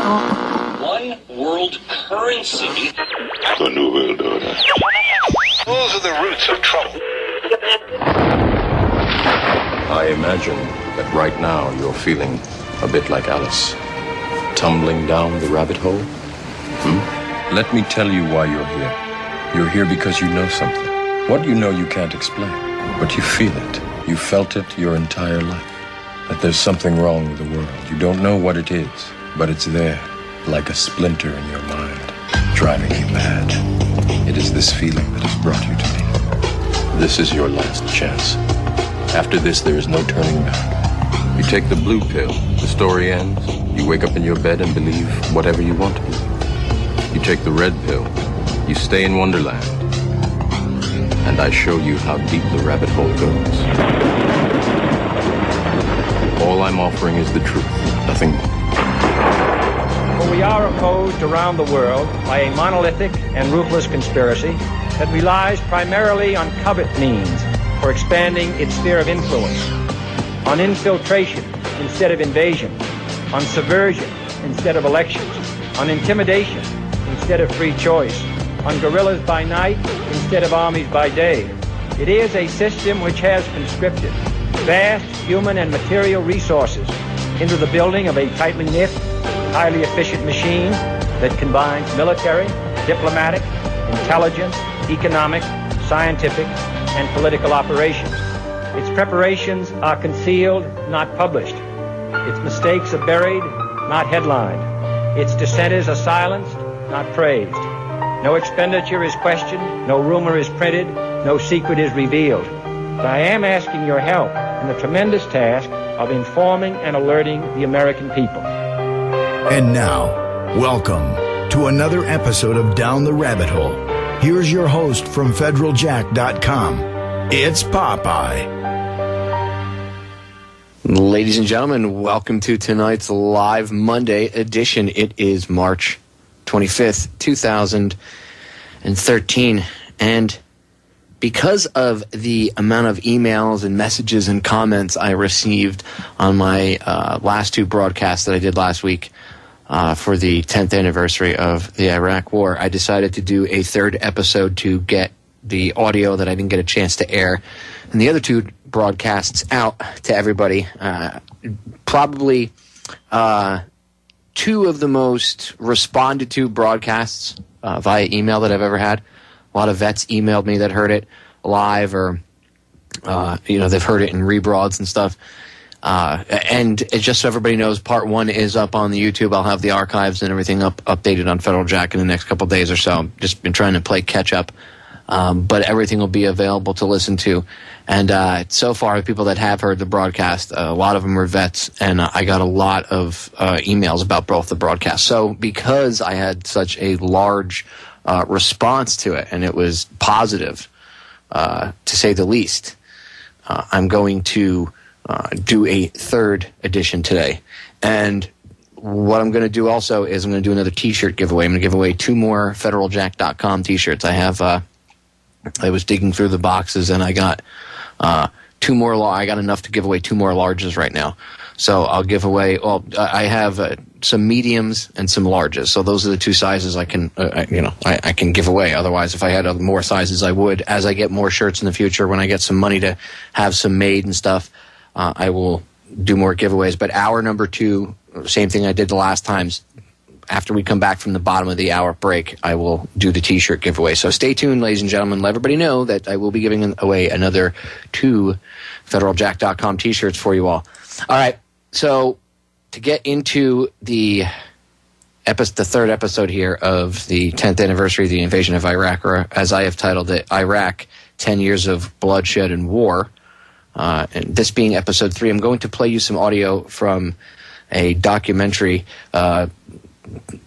One world currency. The New World Order. Those are the roots of trouble. I imagine that right now you're feeling a bit like Alice, tumbling down the rabbit hole. Let me tell you why you're here. You're here because you know something. What you know you can't explain, but you feel it. You felt it your entire life. That there's something wrong with the world. You don't know what it is, but it's there, like a splinter in your mind, driving you mad. It is this feeling that has brought you to me. This is your last chance. After this, there is no turning back. You take the blue pill, the story ends. You wake up in your bed and believe whatever you want to believe. You take the red pill, you stay in Wonderland, and I show you how deep the rabbit hole goes. All I'm offering is the truth, nothing more. For we are opposed around the world by a monolithic and ruthless conspiracy that relies primarily on covert means for expanding its sphere of influence, on infiltration instead of invasion, on subversion instead of elections, on intimidation instead of free choice, on guerrillas by night instead of armies by day. It is a system which has conscripted vast human and material resources into the building of a tightly knit, highly efficient machine that combines military, diplomatic, intelligence, economic, scientific, and political operations. Its preparations are concealed, not published. Its mistakes are buried, not headlined. Its dissenters are silenced, not praised. No expenditure is questioned, no rumor is printed, no secret is revealed. But I am asking your help in the tremendous task of informing and alerting the American people. And now, welcome to another episode of Down the Rabbit Hole. Here's your host from federaljack.com. It's Popeye. Ladies and gentlemen, welcome to tonight's live Monday edition. It is March 25th, 2013. And because of the amount of emails and messages and comments I received on my last two broadcasts that I did last week for the 10th anniversary of the Iraq War, I decided to do a third episode to get the audio that I didn't get a chance to air and the other two broadcasts out to everybody. Probably two of the most responded to broadcasts via email that I've ever had. A lot of vets emailed me that heard it live or, they've heard it in rebroads and stuff. And just so everybody knows, part one is up on the YouTube. I'll have the archives and everything updated on Federal Jack in the next couple of days or so. Just been trying to play catch up. But everything will be available to listen to. And so far, the people that have heard the broadcast, a lot of them are vets, and I got a lot of emails about both the broadcasts. So because I had such a large response to it, and it was positive, to say the least, I'm going to do a third edition today. And what I'm going to do also is I'm going to do another T-shirt giveaway. I'm going to give away 2 more federaljack.com T-shirts. I have I was digging through the boxes, and I got 2 more. I got enough to give away 2 more larges right now. So I'll give away. Well, I have some mediums and some larges. So those are the 2 sizes I can, I can give away. Otherwise, if I had more sizes, I would. As I get more shirts in the future, when I get some money to have some made and stuff, I will do more giveaways. But hour number 2, same thing I did the last times. After we come back from the bottom of the hour break, I will do the T-shirt giveaway. So stay tuned, ladies and gentlemen. Let everybody know that I will be giving away another 2 federaljack.com T-shirts for you all. All right. So to get into the third episode here of the 10th anniversary of the invasion of Iraq, or as I have titled it, Iraq, 10 Years of Bloodshed and War, and this being episode 3, I'm going to play you some audio from a documentary,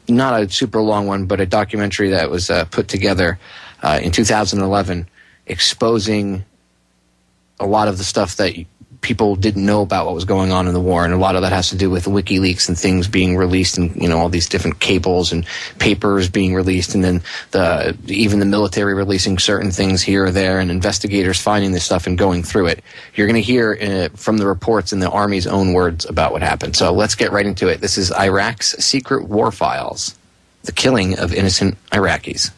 not a super long one, but a documentary that was put together in 2011 exposing a lot of the stuff that people didn't know about what was going on in the war, and a lot of that has to do with WikiLeaks and things being released, and all these different cables and papers being released, and then even the military releasing certain things here or there, and investigators finding this stuff and going through it. You're going to hear from the reports in the Army's own words about what happened. So let's get right into it. This is Iraq's secret war files: the killing of innocent Iraqis.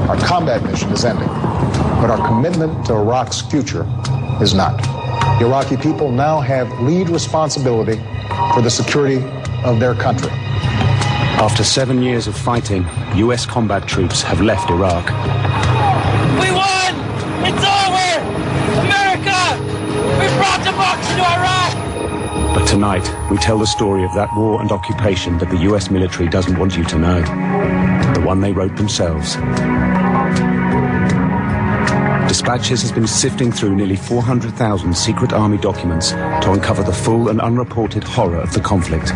Our combat mission is ending, but our commitment to Iraq's future is not. The Iraqi people now have lead responsibility for the security of their country. After 7 years of fighting, U.S. combat troops have left Iraq. We won! It's over! America! We've brought democracy to Iraq! But tonight, we tell the story of that war and occupation that the U.S. military doesn't want you to know. The one they wrote themselves. Dispatches has been sifting through nearly 400,000 secret army documents to uncover the full and unreported horror of the conflict.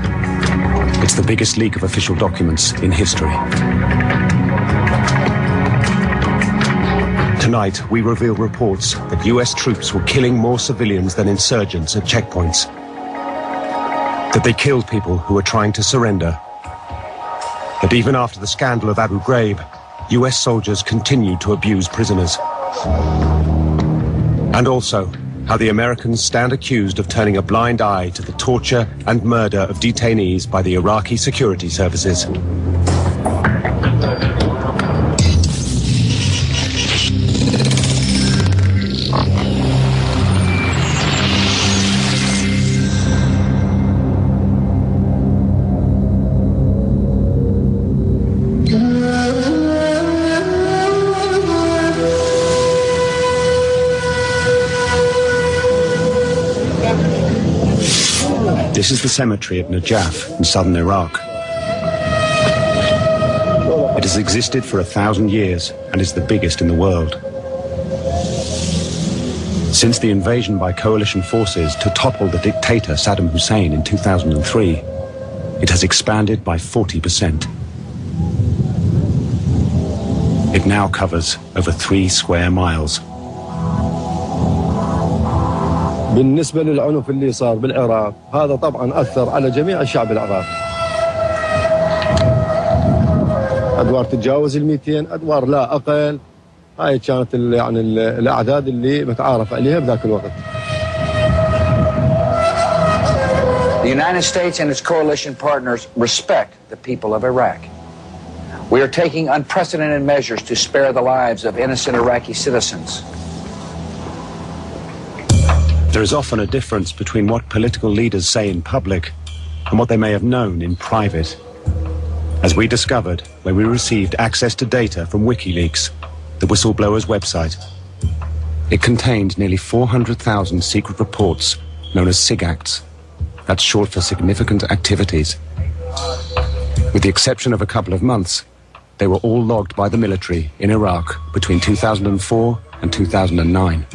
It's the biggest leak of official documents in history. Tonight, we reveal reports that U.S. troops were killing more civilians than insurgents at checkpoints. That they killed people who were trying to surrender. That even after the scandal of Abu Ghraib, U.S. soldiers continued to abuse prisoners. And also, how the Americans stand accused of turning a blind eye to the torture and murder of detainees by the Iraqi security services. This is the cemetery at Najaf in southern Iraq. It has existed for 1,000 years and is the biggest in the world. Since the invasion by coalition forces to topple the dictator Saddam Hussein in 2003, it has expanded by 40%. It now covers over 3 square miles. بالنسبة للعنف اللي صار بالعراق هذا طبعا أثر على جميع الشعب العراقي. أدوار تتجاوز 200 أدوار لا أقل. هاي كانت يعني الأعداد اللي متعارف عليها بذاك الوقت. The United States and its coalition partners respect the people of Iraq. We are taking unprecedented measures to spare the lives of innocent Iraqi citizens. There is often a difference between what political leaders say in public and what they may have known in private. As we discovered when we received access to data from WikiLeaks, the whistleblower's website. It contained nearly 400,000 secret reports known as SIGACTs. That's short for significant activities. With the exception of a couple of months, they were all logged by the military in Iraq between 2004 and 2009.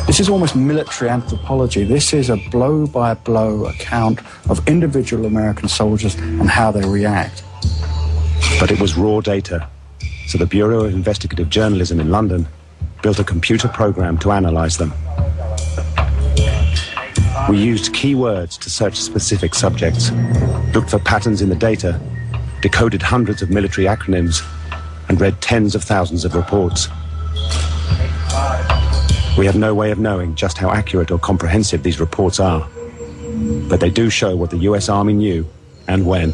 This is almost military anthropology. This is a blow-by-blow account of individual American soldiers and how they react. But it was raw data, so the Bureau of Investigative Journalism in London built a computer program to analyze them. We used keywords to search specific subjects, looked for patterns in the data, decoded hundreds of military acronyms, and read tens of thousands of reports. We have no way of knowing just how accurate or comprehensive these reports are, but they do show what the US Army knew and when.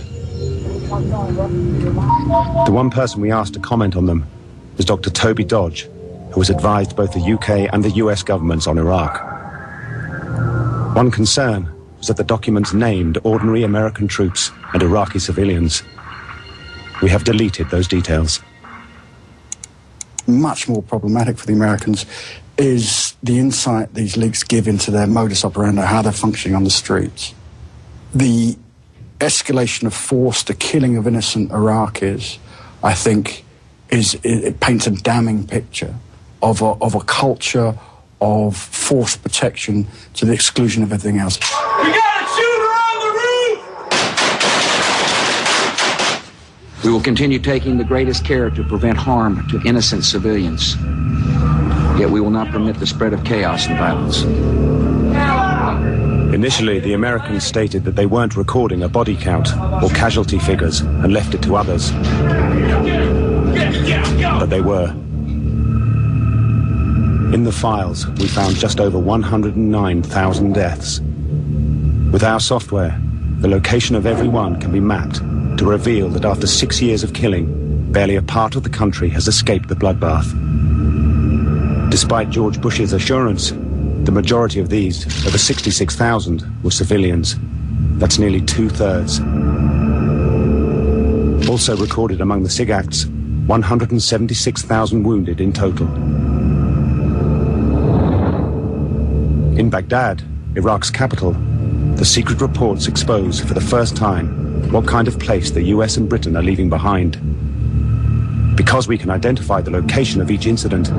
The one person we asked to comment on them was Dr. Toby Dodge, who has advised both the UK and the US governments on Iraq. One concern was that the documents named ordinary American troops and Iraqi civilians. We have deleted those details. Much more problematic for the Americans is the insight these leaks give into their modus operandi, how they're functioning on the streets. The escalation of force, the killing of innocent Iraqis, I think, it paints a damning picture of a culture of forced protection to the exclusion of everything else. We got a shooter on the roof! We will continue taking the greatest care to prevent harm to innocent civilians. Yet we will not permit the spread of chaos and violence. Initially, the Americans stated that they weren't recording a body count or casualty figures and left it to others. But they were. In the files, we found just over 109,000 deaths. With our software, the location of every one can be mapped to reveal that after 6 years of killing, barely a part of the country has escaped the bloodbath. Despite George Bush's assurance, the majority of these, over 66,000, were civilians. That's nearly 2/3. Also recorded among the SIGACts, 176,000 wounded in total. In Baghdad, Iraq's capital, the secret reports expose for the first time what kind of place the US and Britain are leaving behind. Because we can identify the location of each incident,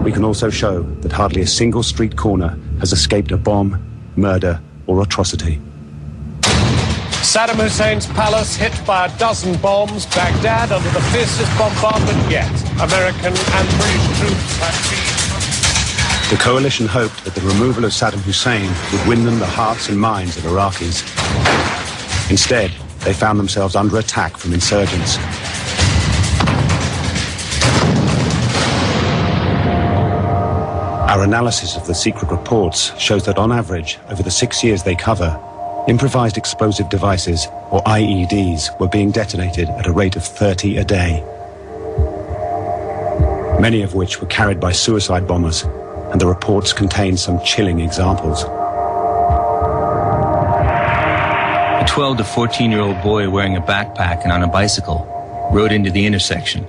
we can also show that hardly a single street corner has escaped a bomb, murder, or atrocity. Saddam Hussein's palace hit by a dozen bombs, Baghdad under the fiercest bombardment yet. American and British troops had been... The coalition hoped that the removal of Saddam Hussein would win them the hearts and minds of Iraqis. Instead, they found themselves under attack from insurgents. Our analysis of the secret reports shows that on average, over the 6 years they cover, improvised explosive devices, or IEDs, were being detonated at a rate of 30 a day. Many of which were carried by suicide bombers, and the reports contain some chilling examples. A 12 to 14-year-old boy wearing a backpack and on a bicycle rode into the intersection,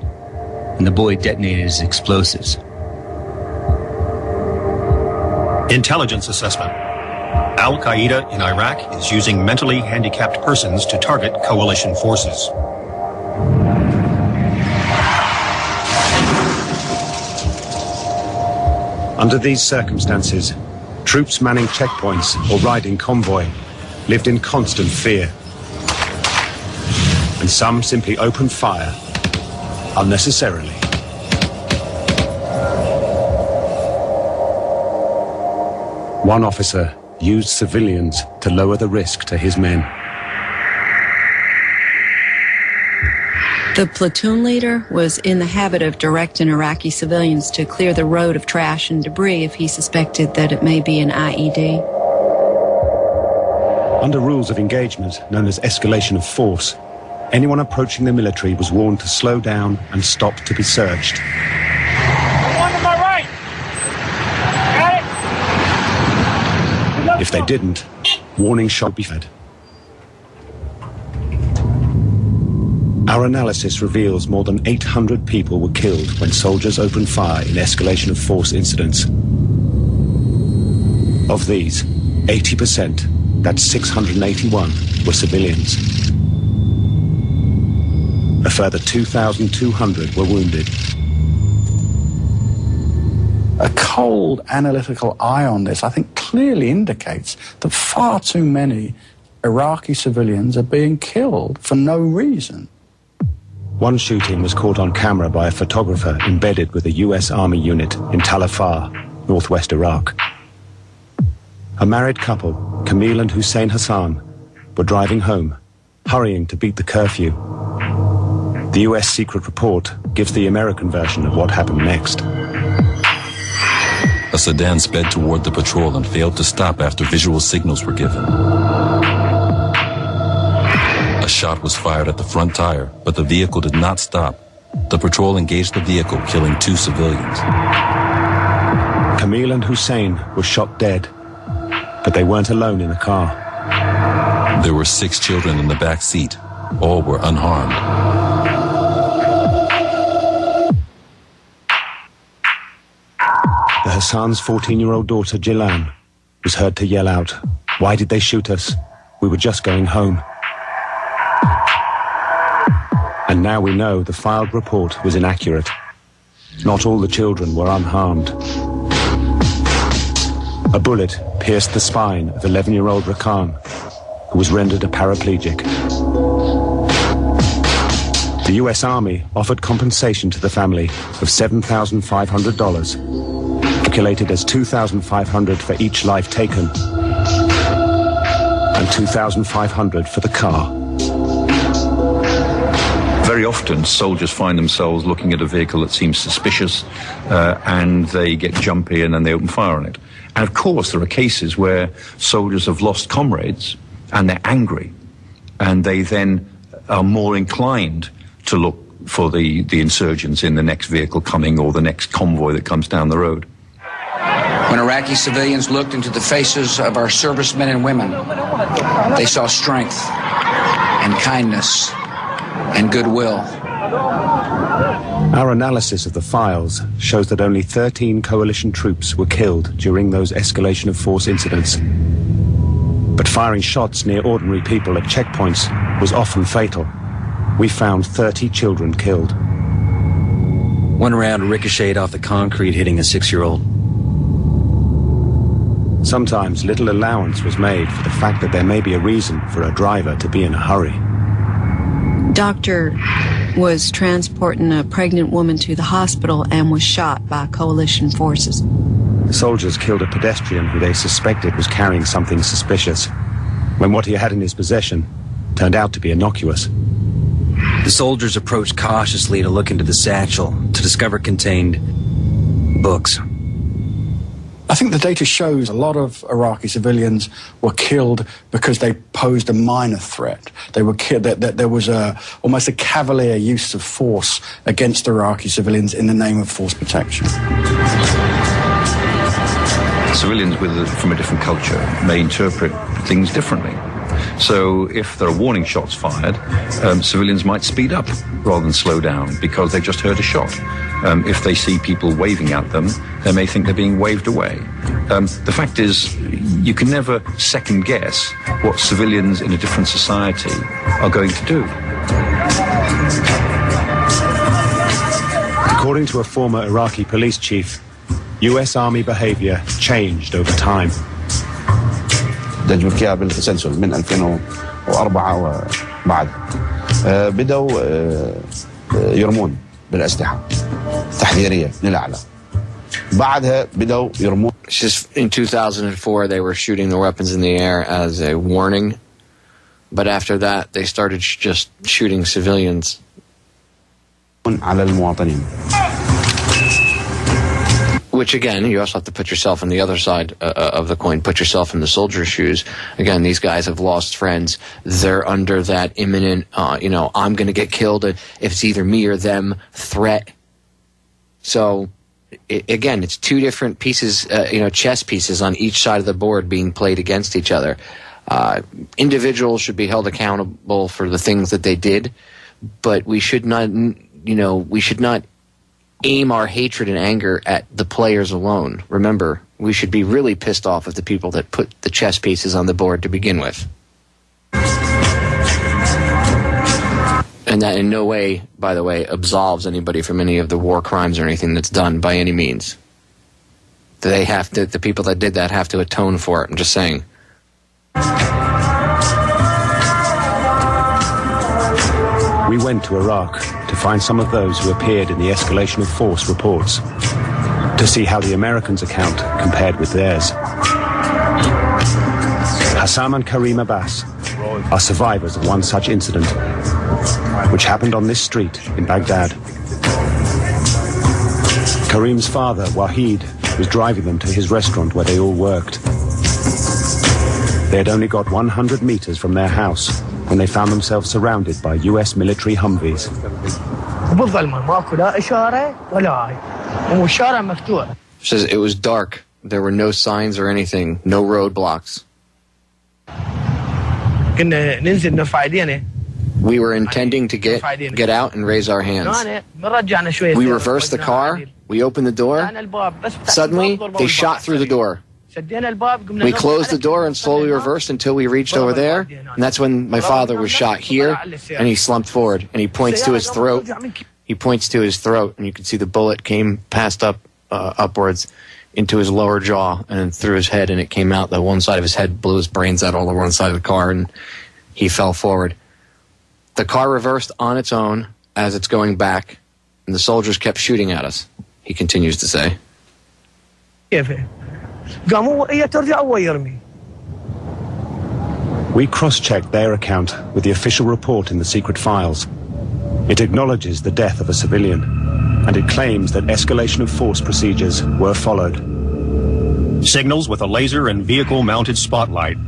and the boy detonated his explosives. Intelligence assessment. Al-Qaeda in Iraq is using mentally handicapped persons to target coalition forces. Under these circumstances, troops manning checkpoints or riding convoy lived in constant fear. And some simply opened fire unnecessarily. One officer used civilians to lower the risk to his men. The platoon leader was in the habit of directing Iraqi civilians to clear the road of trash and debris if he suspected that it may be an IED. Under rules of engagement known as escalation of force, anyone approaching the military was warned to slow down and stop to be searched. One to my right! Got it? If they didn't, warning shot would be fed. Our analysis reveals more than 800 people were killed when soldiers opened fire in escalation of force incidents. Of these, 80%, that's 681, were civilians. A further 2,200 were wounded. A cold analytical eye on this, I think, clearly indicates that far too many Iraqi civilians are being killed for no reason. One shooting was caught on camera by a photographer embedded with a US Army unit in Tal Afar, northwest Iraq. A married couple, Camille and Hussein Hassan, were driving home, hurrying to beat the curfew. The US secret report gives the American version of what happened next. A sedan sped toward the patrol and failed to stop after visual signals were given. A shot was fired at the front tire, but the vehicle did not stop. The patrol engaged the vehicle, killing 2 civilians. Camille and Hussein were shot dead, but they weren't alone in the car. There were 6 children in the back seat. All were unharmed. The Hassan's 14-year-old daughter, Jilan, was heard to yell out, "Why did they shoot us? We were just going home." And now we know the filed report was inaccurate. Not all the children were unharmed. A bullet pierced the spine of 11-year-old Rakan, who was rendered a paraplegic. The US Army offered compensation to the family of $7,500, calculated as $2,500 for each life taken and $2,500 for the car. Very often, soldiers find themselves looking at a vehicle that seems suspicious, and they get jumpy and then they open fire on it. And of course, there are cases where soldiers have lost comrades and they're angry, and they then are more inclined to look for the insurgents in the next vehicle coming or the next convoy that comes down the road. When Iraqi civilians looked into the faces of our servicemen and women, they saw strength and kindness and goodwill. Our analysis of the files shows that only 13 coalition troops were killed during those escalation of force incidents. But firing shots near ordinary people at checkpoints was often fatal. We found 30 children killed. One round ricocheted off the concrete, hitting a 6-year-old. Sometimes little allowance was made for the fact that there may be a reason for a driver to be in a hurry. Doctor was transporting a pregnant woman to the hospital and was shot by coalition forces. The soldiers killed a pedestrian who they suspected was carrying something suspicious, when what he had in his possession turned out to be innocuous. The soldiers approached cautiously to look into the satchel, to discover it contained books. I think the data shows a lot of Iraqi civilians were killed because they posed a minor threat. They were killed. That there was almost a cavalier use of force against Iraqi civilians in the name of force protection. Civilians from a different culture may interpret things differently. So if there are warning shots fired, civilians might speed up rather than slow down because they just heard a shot. If they see people waving at them, they may think they're being waved away. The fact is, you can never second guess what civilians in a different society are going to do. According to a former Iraqi police chief, US Army behavior changed over time. دجوا بالتسلسل من 2004 وبعد بدأوا يرمون بالأسلحة تحذيرية للأعلى. بعدها بدأوا يرمون. Just in 2004, they were shooting the weapons in the air as a warning, but after that, they started just shooting civilians. على المواطنين. Which, again, you also have to put yourself on the other side of the coin. Put yourself in the soldier's shoes. Again, these guys have lost friends. They're under that imminent, I'm going to get killed if it's either me or them threat. So, again, it's two different pieces, chess pieces on each side of the board being played against each other. Individuals should be held accountable for the things that they did, but we should not, aim our hatred and anger at the players alone. Remember, we should be really pissed off at the people that put the chess pieces on the board to begin with. And that in no way, by the way, absolves anybody from any of the war crimes or anything that's done by any means. The people that did that have to atone for it. I'm just saying. We went to Iraq to find some of those who appeared in the escalation of force reports, to see how the Americans' account compared with theirs. Hassam and Karim Abbas are survivors of one such incident, which happened on this street in Baghdad. Karim's father, Wahid, was driving them to his restaurant where they all worked. They had only got 100 meters from their house when they found themselves surrounded by US military Humvees. Says it was dark. There were no signs or anything, no roadblocks. We were intending to get out and raise our hands. We reversed the car. We opened the door. Suddenly, they shot through the door. We closed the door and slowly reversed until we reached over there, and that's when my father was shot here, and he slumped forward, and he points to his throat. He points to his throat, and you can see the bullet came passed upwards into his lower jaw and then through his head, and it came out the one side of his head, blew his brains out all over one side of the car, and he fell forward. The car reversed on its own. as it's going back, and the soldiers kept shooting at us. He continues to say. We cross-checked their account with the official report in the secret files. It acknowledges the death of a civilian, and it claims that escalation of force procedures were followed. Signals with a laser and vehicle-mounted spotlight.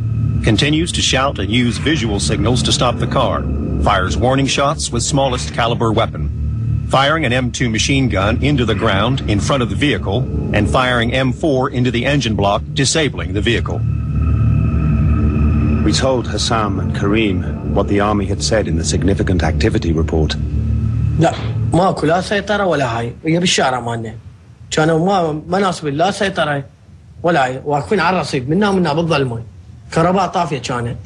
Continues to shout and use visual signals to stop the car. Fires warning shots with smallest caliber weapon. Firing an M2 machine gun into the ground in front of the vehicle, and firing M4 into the engine block, disabling the vehicle. We told Hassam and Kareem what the army had said in the significant activity report. لا ماكو لا سيطرة ولا هاي هي بالشارع مالنا كانوا مناصب لا سيطرة ولا هاي واقفين على الرصيف منا بالظلمة كهرباء طافية كانت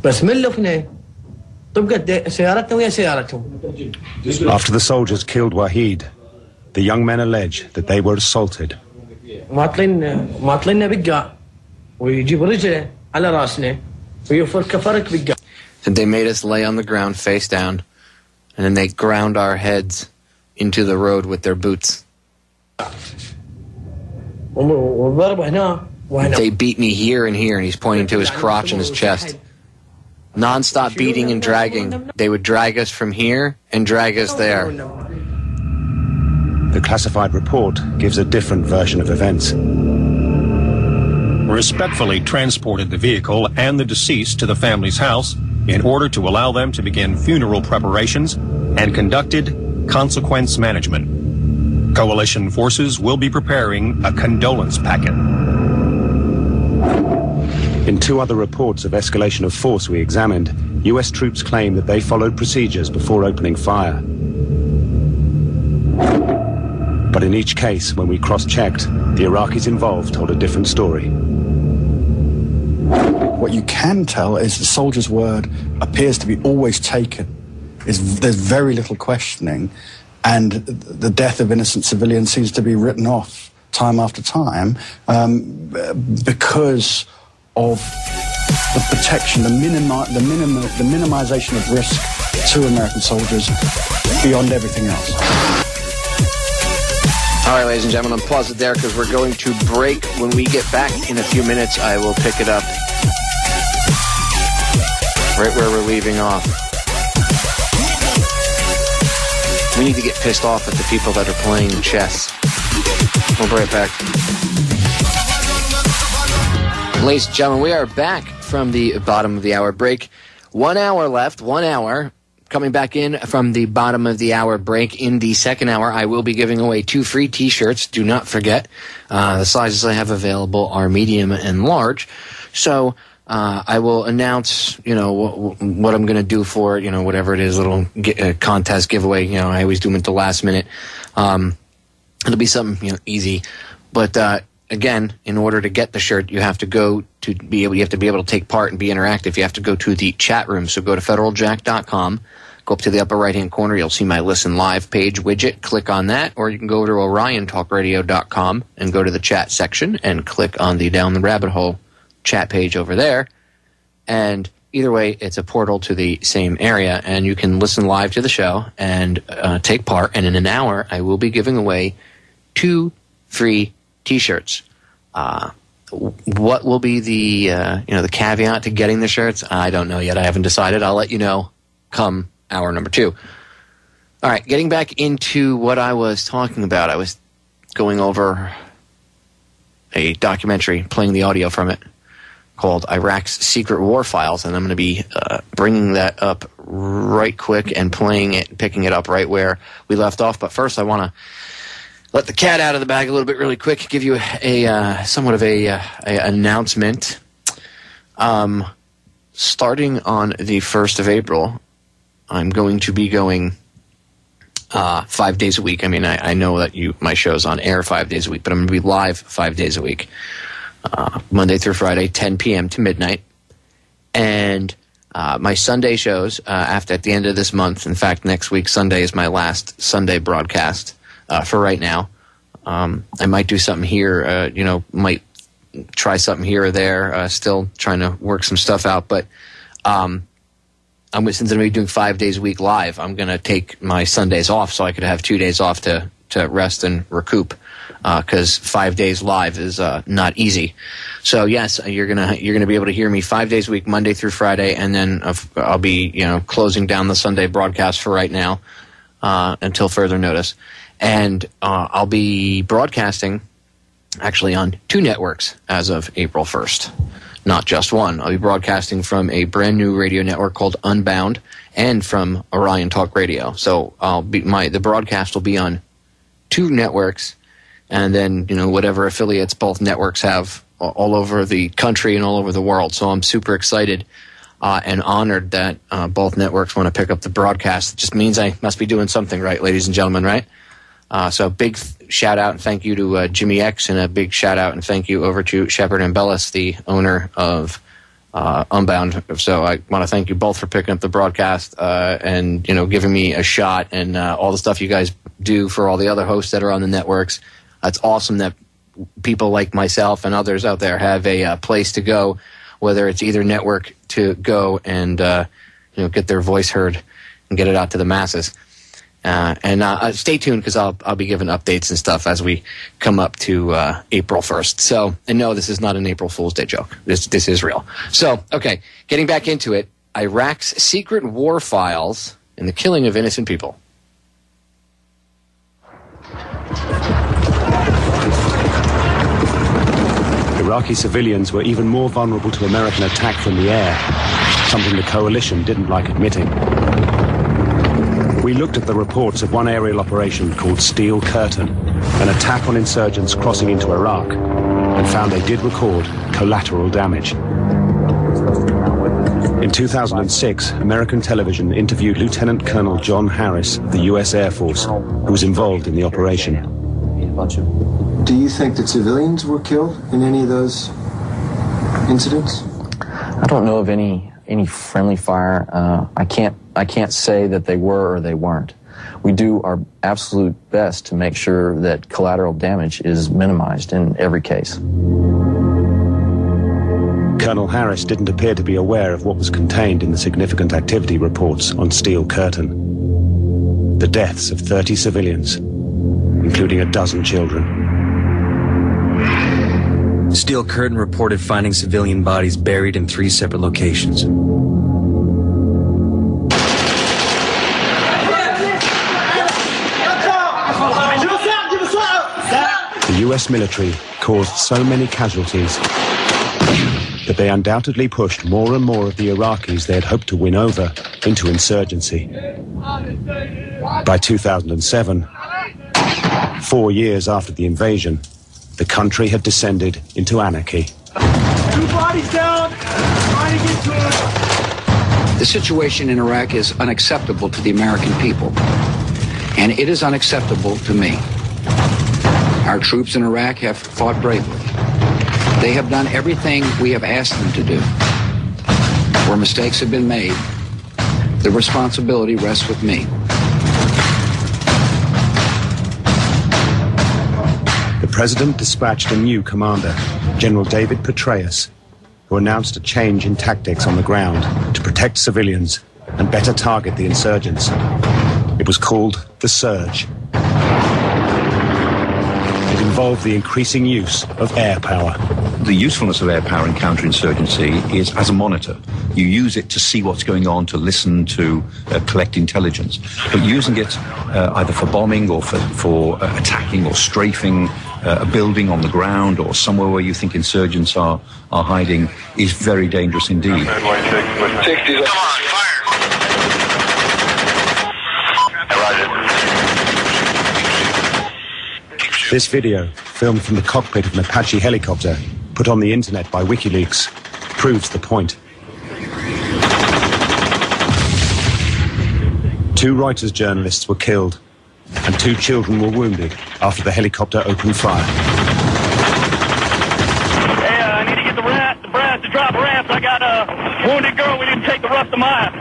بس من لفنا طبقت سيارتنا ويا سيارتهم. After the soldiers killed Wahid, the young men allege that they were assaulted. ماطلنا بقع ويجيب رجله على راسنا ويفر كفرك بقع. And they made us lay on the ground face down, and then they ground our heads into the road with their boots. They beat me here and here, and he's pointing to his crotch and his chest. Non-stop beating and dragging. They would drag us from here and drag us there. The classified report gives a different version of events. Respectfully transported the vehicle and the deceased to the family's house in order to allow them to begin funeral preparations and conducted consequence management. Coalition forces will be preparing a condolence packet. In two other reports of escalation of force we examined, US troops claim that they followed procedures before opening fire. But in each case, when we cross-checked, the Iraqis involved told a different story. What you can tell is the soldier's word appears to be always taken. There's very little questioning, and the death of innocent civilians seems to be written off time after time because of the protection, the minimization of risk to American soldiers beyond everything else. All right, ladies and gentlemen, pause it there because we're going to break. When we get back in a few minutes, I will pick it up right where we're leaving off. We need to get pissed off at the people that are playing chess. We'll be right back. Ladies and gentlemen, we are back from the bottom of the hour break. 1 hour left, 1 hour. Coming back in from the bottom of the hour break. In the second hour, I will be giving away 2 free T-shirts. Do not forget, the sizes I have available are medium and large. So I will announce, what I'm going to do for, whatever it is, little contest giveaway. I always do them at the last minute. It'll be something, easy. But again, in order to get the shirt, you have to you have to be able to take part and be interactive. You have to go to the chat room. So go to federaljack.com. Go up to the upper right-hand corner. You'll see my Listen Live page widget. Click on that. Or you can go to oriontalkradio.com and go to the chat section and click on the Down the Rabbit Hole chat page over there. And either way, it's a portal to the same area. And you can listen live to the show and take part. And in an hour, I will be giving away 2 free T-shirts. What will be the the caveat to getting the shirts? I don't know yet. I haven't decided. I'll let you know come hour number 2. All right, getting back into what I was talking about. I was going over a documentary, playing the audio from it, called Iraq's Secret War Files, and I'm going to be bringing that up right quick and picking it up right where we left off. But first, I want to let the cat out of the bag a little bit really quick, give you somewhat of a announcement. Starting on the 1st of April, I'm going to be going 5 days a week. I mean, I know that my show's on air 5 days a week, but I'm going to be live 5 days a week, Monday through Friday, 10 p.m. to midnight. And my Sunday shows at the end of this month. In fact, next week, Sunday is my last Sunday broadcast. For right now, I might do something here, might try something here or there, still trying to work some stuff out. But since I'm going to be doing 5 days a week live, I'm going to take my Sundays off so I could have 2 days off to rest and recoup, because 5 days live is not easy. So yes, you're gonna be able to hear me 5 days a week, Monday through Friday, and then I'll be closing down the Sunday broadcast for right now until further notice, and I'll be broadcasting actually on 2 networks as of April 1st. Not just one. I'll be broadcasting from a brand new radio network called Unbound and from Orion Talk Radio. So the broadcast will be on 2 networks, and then whatever affiliates both networks have all over the country and all over the world. So I'm super excited and honored that both networks want to pick up the broadcast. It just means I must be doing something right, ladies and gentlemen, right? So big shout out and thank you to Jimmy X, and a big shout out and thank you over to Shepard and Bellis, the owner of Unbound. So I want to thank you both for picking up the broadcast and giving me a shot, and all the stuff you guys do for all the other hosts that are on the networks. It's awesome that people like myself and others out there have a place to go, whether it's either network to go and get their voice heard and get it out to the masses. And stay tuned, because I'll be giving updates and stuff as we come up to April 1st. So, and no, this is not an April Fool's Day joke. This is real. So, okay, getting back into it, Iraq's secret war files and the killing of innocent people. Iraqi civilians were even more vulnerable to American attack from the air, something the coalition didn't like admitting. We looked at the reports of one aerial operation called Steel Curtain, an attack on insurgents crossing into Iraq, and found they did record collateral damage. In 2006, American television interviewed Lieutenant Colonel John Harris of the U.S. Air Force, who was involved in the operation. Do you think that civilians were killed in any of those incidents? I don't know of any friendly fire. I can't say that they were or they weren't. We do our absolute best to make sure that collateral damage is minimized in every case. Colonel Harris didn't appear to be aware of what was contained in the significant activity reports on Steel Curtain. The deaths of 30 civilians, including a dozen children. Steel Curtain reported finding civilian bodies buried in 3 separate locations. The U.S. military caused so many casualties that they undoubtedly pushed more and more of the Iraqis they had hoped to win over into insurgency. By 2007, 4 years after the invasion, the country had descended into anarchy. 2 bodies down, trying to get to it. The situation in Iraq is unacceptable to the American people, and it is unacceptable to me. Our troops in Iraq have fought bravely. They have done everything we have asked them to do. Where mistakes have been made, the responsibility rests with me. The president dispatched a new commander, General David Petraeus, who announced a change in tactics on the ground to protect civilians and better target the insurgents. It was called the Surge. It involved the increasing use of air power. The usefulness of air power in counterinsurgency is as a monitor. You use it to see what's going on, to listen, to collect intelligence. But using it either for bombing or for attacking or strafing a building on the ground or somewhere where you think insurgents are hiding is very dangerous indeed. Come on, fire! This video, filmed from the cockpit of an Apache helicopter, put on the internet by WikiLeaks, proves the point. 2 Reuters journalists were killed, and 2 children were wounded after the helicopter opened fire. Hey, I need to get the brass to drop ramps. I got a wounded girl. We didn't take the rust of mine.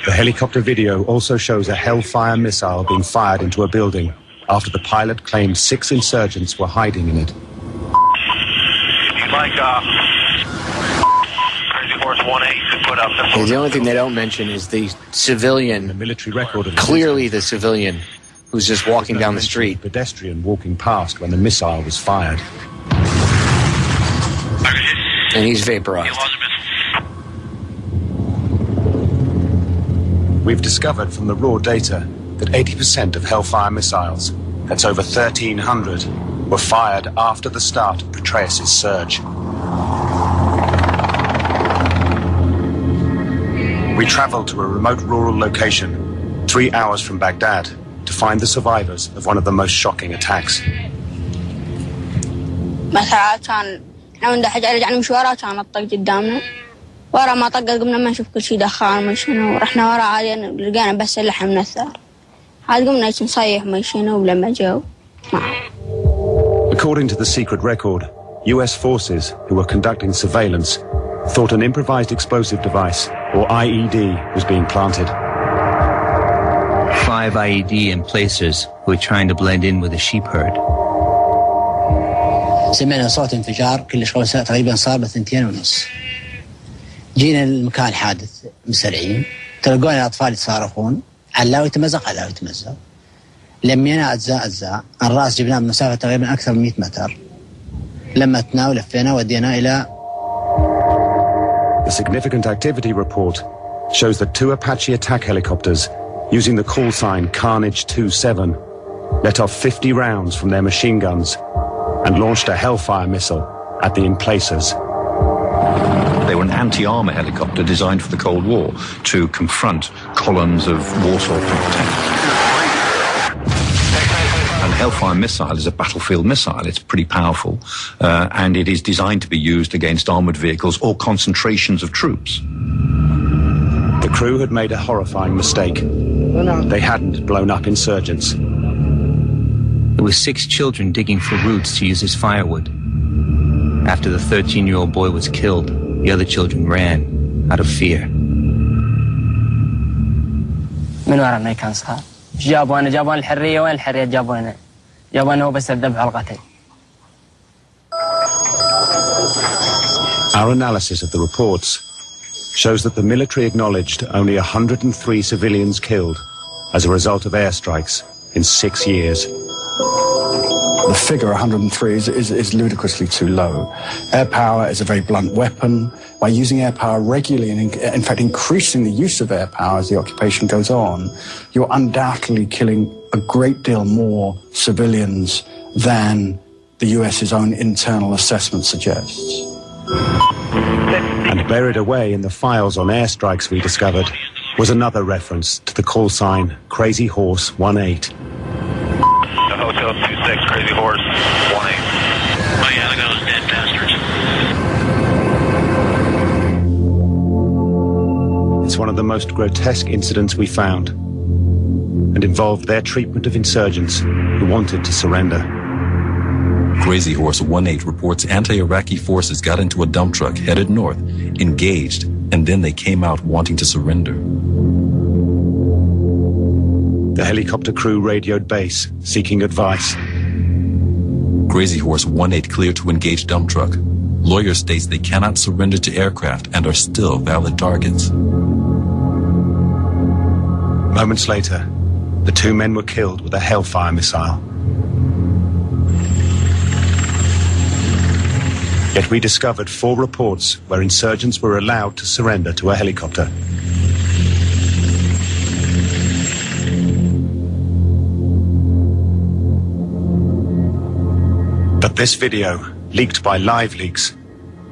The helicopter video also shows a Hellfire missile being fired into a building after the pilot claimed 6 insurgents were hiding in it. Like Crazy Horse 1-8. put up The only thing they don't mention is the civilian, the military record of clearly the civilian who's just walking down the street. Pedestrian walking past when the missile was fired. And he's vaporized. We've discovered from the raw data that 80% of Hellfire missiles, that's over 1,300, were fired after the start of Petraeus' surge. We travelled to a remote rural location, 3 hours from Baghdad, to find the survivors of one of the most shocking attacks. احنا من حاجة رجعنا مشوارها كان الطق قدامنا ورا ما طقت قمنا ما نشوف كل شيء دخان مشينا ورحنا ورا عادي لقينا بس اللحم من الثار عاد قمنا نصيح مشينا ولما جاوا According to the secret record, US forces who were conducting surveillance thought an improvised explosive device, or IED, was being planted. 5 IED emplacers who were trying to blend in with the sheep herd. سمعنا صوت انفجار كلش قوي تقريبا صار ب2:30. جينا لمكان الحادث مسرعين تلقونا الاطفال يتصارخون علاوي يتمزق علاوي يتمزق لمينا اجزاء الراس جبناه من مسافه تقريبا اكثر من 100 متر لمتنا ولفينا ودينا الى. The significant activity report shows that 2 Apache attack helicopters using the call sign Carnage 27 let off 50 rounds from their machine guns and launched a Hellfire missile at the emplacers. They were an anti-armor helicopter designed for the Cold War to confront columns of Warsaw tanks. And Hellfire missile is a battlefield missile. It's pretty powerful, and it is designed to be used against armored vehicles or concentrations of troops. The crew had made a horrifying mistake. They hadn't blown up insurgents. There were 6 children digging for roots to use as firewood. After the 13-year-old boy was killed, the other children ran out of fear. من ورا ما كان صار جابونا الحرية وين الحرية جابونا هو بس الذبح القتل. Our analysis of the reports shows that the military acknowledged only 103 civilians killed as a result of airstrikes in 6 years. The figure 103 is ludicrously too low. Air power is a very blunt weapon. By using air power regularly and in fact increasing the use of air power as the occupation goes on, you're undoubtedly killing a great deal more civilians than the US's own internal assessment suggests. And buried away in the files on airstrikes we discovered was another reference to the call sign Crazy Horse 18. Hotel 26, Crazy Horse 18. Oh yeah, look at those dead bastards. It's one of the most grotesque incidents we found, and involved their treatment of insurgents who wanted to surrender. Crazy Horse 18 reports anti-Iraqi forces got into a dump truck headed north, engaged, and then they came out wanting to surrender. The helicopter crew radioed base, seeking advice. Crazy Horse 18 cleared to engage dump truck. Lawyer states they cannot surrender to aircraft and are still valid targets. Moments later, the 2 men were killed with a Hellfire missile. Yet we discovered 4 reports where insurgents were allowed to surrender to a helicopter. But this video, leaked by Live Leaks,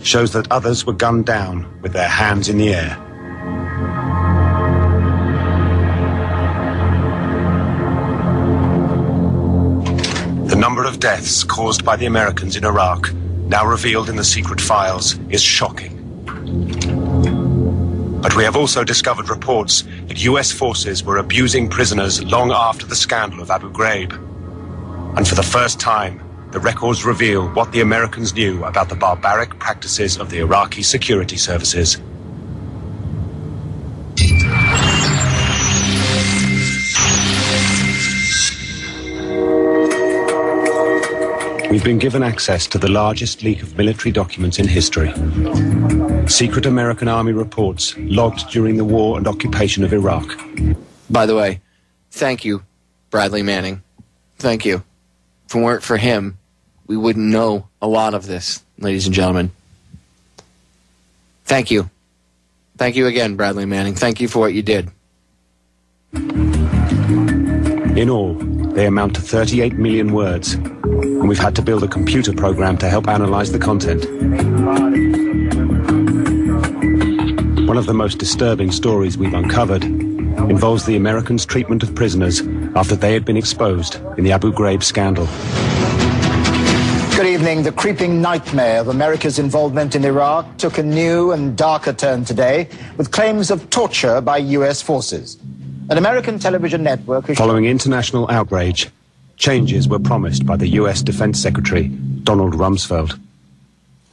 shows that others were gunned down with their hands in the air. The number of deaths caused by the Americans in Iraq, now revealed in the secret files, is shocking. But we have also discovered reports that US forces were abusing prisoners long after the scandal of Abu Ghraib. And for the first time, the records reveal what the Americans knew about the barbaric practices of the Iraqi security services. We've been given access to the largest leak of military documents in history. Secret American Army reports logged during the war and occupation of Iraq. By the way, thank you, Bradley Manning. Thank you. If it weren't for him, we wouldn't know a lot of this, ladies and gentlemen. Thank you. Thank you again, Bradley Manning. Thank you for what you did. In all, they amount to 38 million words, and we've had to build a computer program to help analyze the content. One of the most disturbing stories we've uncovered involves the Americans' treatment of prisoners after they had been exposed in the Abu Ghraib scandal. Good evening. The creeping nightmare of America's involvement in Iraq took a new and darker turn today with claims of torture by U.S. forces. An American television network... Following international outrage, changes were promised by the U.S. Defense Secretary, Donald Rumsfeld.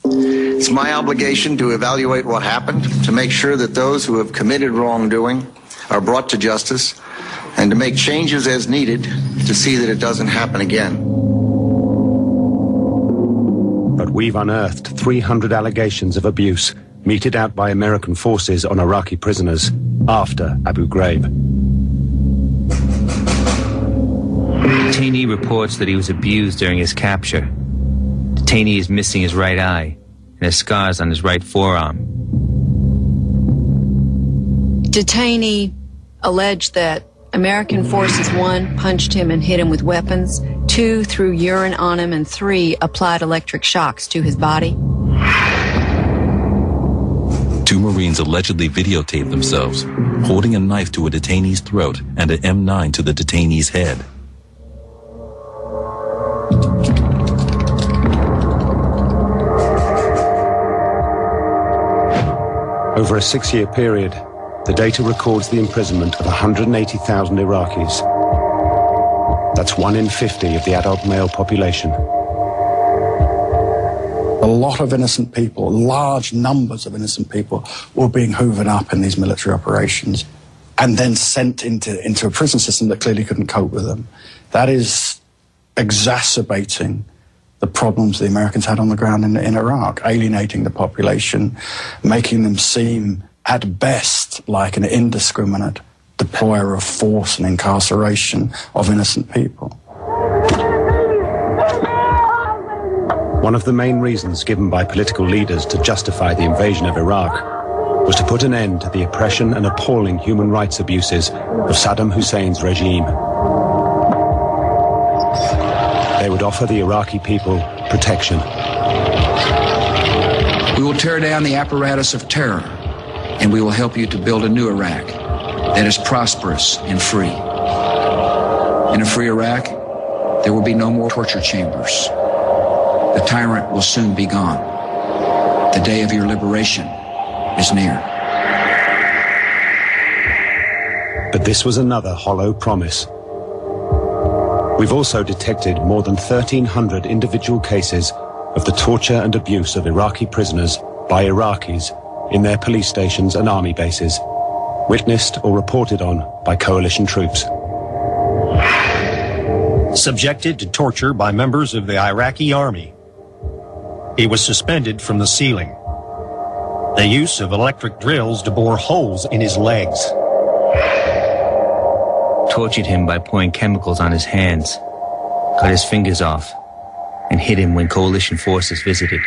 It's my obligation to evaluate what happened, to make sure that those who have committed wrongdoing are brought to justice, and to make changes as needed to see that it doesn't happen again. But we've unearthed 300 allegations of abuse meted out by American forces on Iraqi prisoners after Abu Ghraib. Detainee reports that he was abused during his capture. Detainee is missing his right eye and has scars on his right forearm. Detainee alleged that American forces, 1, punched him and hit him with weapons, 2, threw urine on him, and 3, applied electric shocks to his body. 2 Marines allegedly videotaped themselves holding a knife to a detainee's throat and an M9 to the detainee's head. Over a 6-year period, the data records the imprisonment of 180,000 Iraqis. That's 1 in 50 of the adult male population. A lot of innocent people, large numbers of innocent people, were being hoovered up in these military operations and then sent into a prison system that clearly couldn't cope with them. That is exacerbating the problems the Americans had on the ground in Iraq, alienating the population, making them seem at best like an indiscriminate deployer of force and incarceration of innocent people. One of the main reasons given by political leaders to justify the invasion of Iraq was to put an end to the oppression and appalling human rights abuses of Saddam Hussein's regime. They would offer the Iraqi people protection. We will tear down the apparatus of terror, and we will help you to build a new Iraq that is prosperous and free. In a free Iraq, there will be no more torture chambers. The tyrant will soon be gone. The day of your liberation is near. But this was another hollow promise. We've also detected more than 1,300 individual cases of the torture and abuse of Iraqi prisoners by Iraqis in their police stations and army bases, witnessed or reported on by coalition troops. Subjected to torture by members of the Iraqi army. He was suspended from the ceiling. The use of electric drills to bore holes in his legs. Tortured him by pouring chemicals on his hands, cut his fingers off, and hit him when coalition forces visited.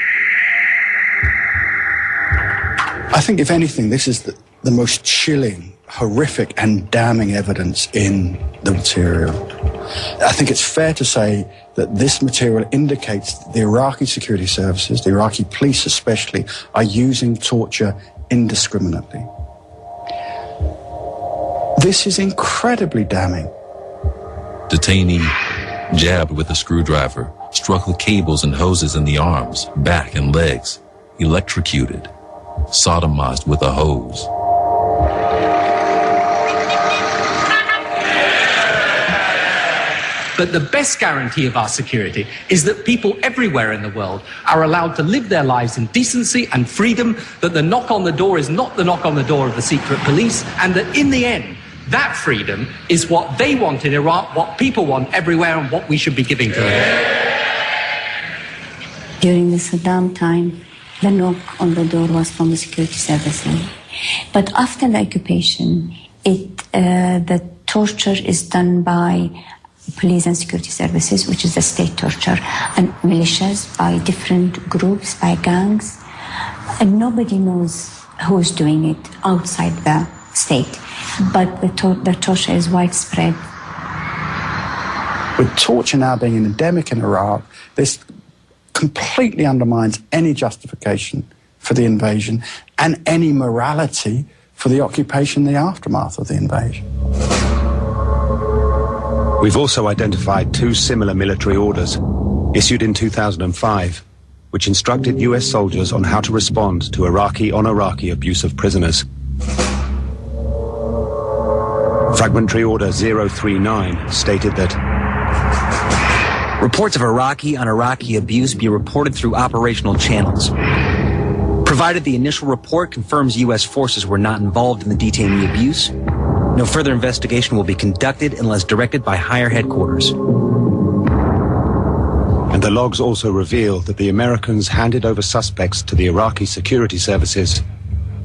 I think, if anything, this is the most chilling, horrific, and damning evidence in the material. I think it's fair to say that this material indicates that the Iraqi security services, the Iraqi police especially, are using torture indiscriminately. This is incredibly damning. Detainee jabbed with a screwdriver, struck with cables and hoses in the arms, back, and legs, electrocuted, sodomized with a hose. But the best guarantee of our security is that people everywhere in the world are allowed to live their lives in decency and freedom, that the knock on the door is not the knock on the door of the secret police, and that in the end, that freedom is what they want in Iraq, what people want everywhere, and what we should be giving to them. During the Saddam time, the knock on the door was from the security services. But after the occupation, the torture is done by police and security services, which is the state torture, and militias by different groups, by gangs. And nobody knows who's doing it outside the state. But the torture is widespread. With torture now being endemic in Iraq, this completely undermines any justification for the invasion and any morality for the occupation, the aftermath of the invasion. We've also identified two similar military orders, issued in 2005, which instructed US soldiers on how to respond to Iraqi-on-Iraqi abuse of prisoners. Fragmentary Order 039 stated that reports of Iraqi-on-Iraqi abuse be reported through operational channels. Provided the initial report confirms U.S. forces were not involved in the detainee abuse, no further investigation will be conducted unless directed by higher headquarters. And the logs also reveal that the Americans handed over suspects to the Iraqi security services,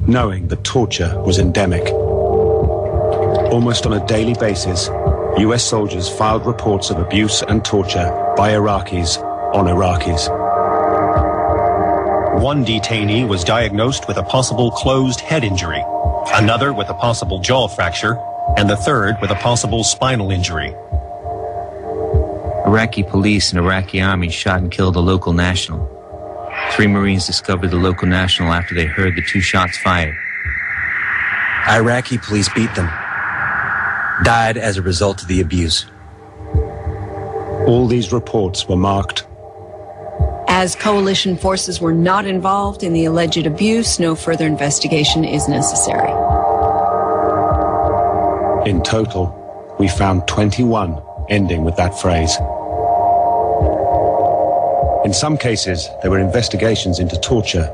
knowing that torture was endemic. Almost on a daily basis, US soldiers filed reports of abuse and torture by Iraqis on Iraqis. One detainee was diagnosed with a possible closed head injury, another with a possible jaw fracture, and the third with a possible spinal injury. Iraqi police and Iraqi army shot and killed a local national. 3 Marines discovered the local national after they heard the 2 shots fired. Iraqi police beat them. Died as a result of the abuse. All these reports were marked. As coalition forces were not involved in the alleged abuse, no further investigation is necessary. In total, we found 21 ending with that phrase. In some cases, there were investigations into torture,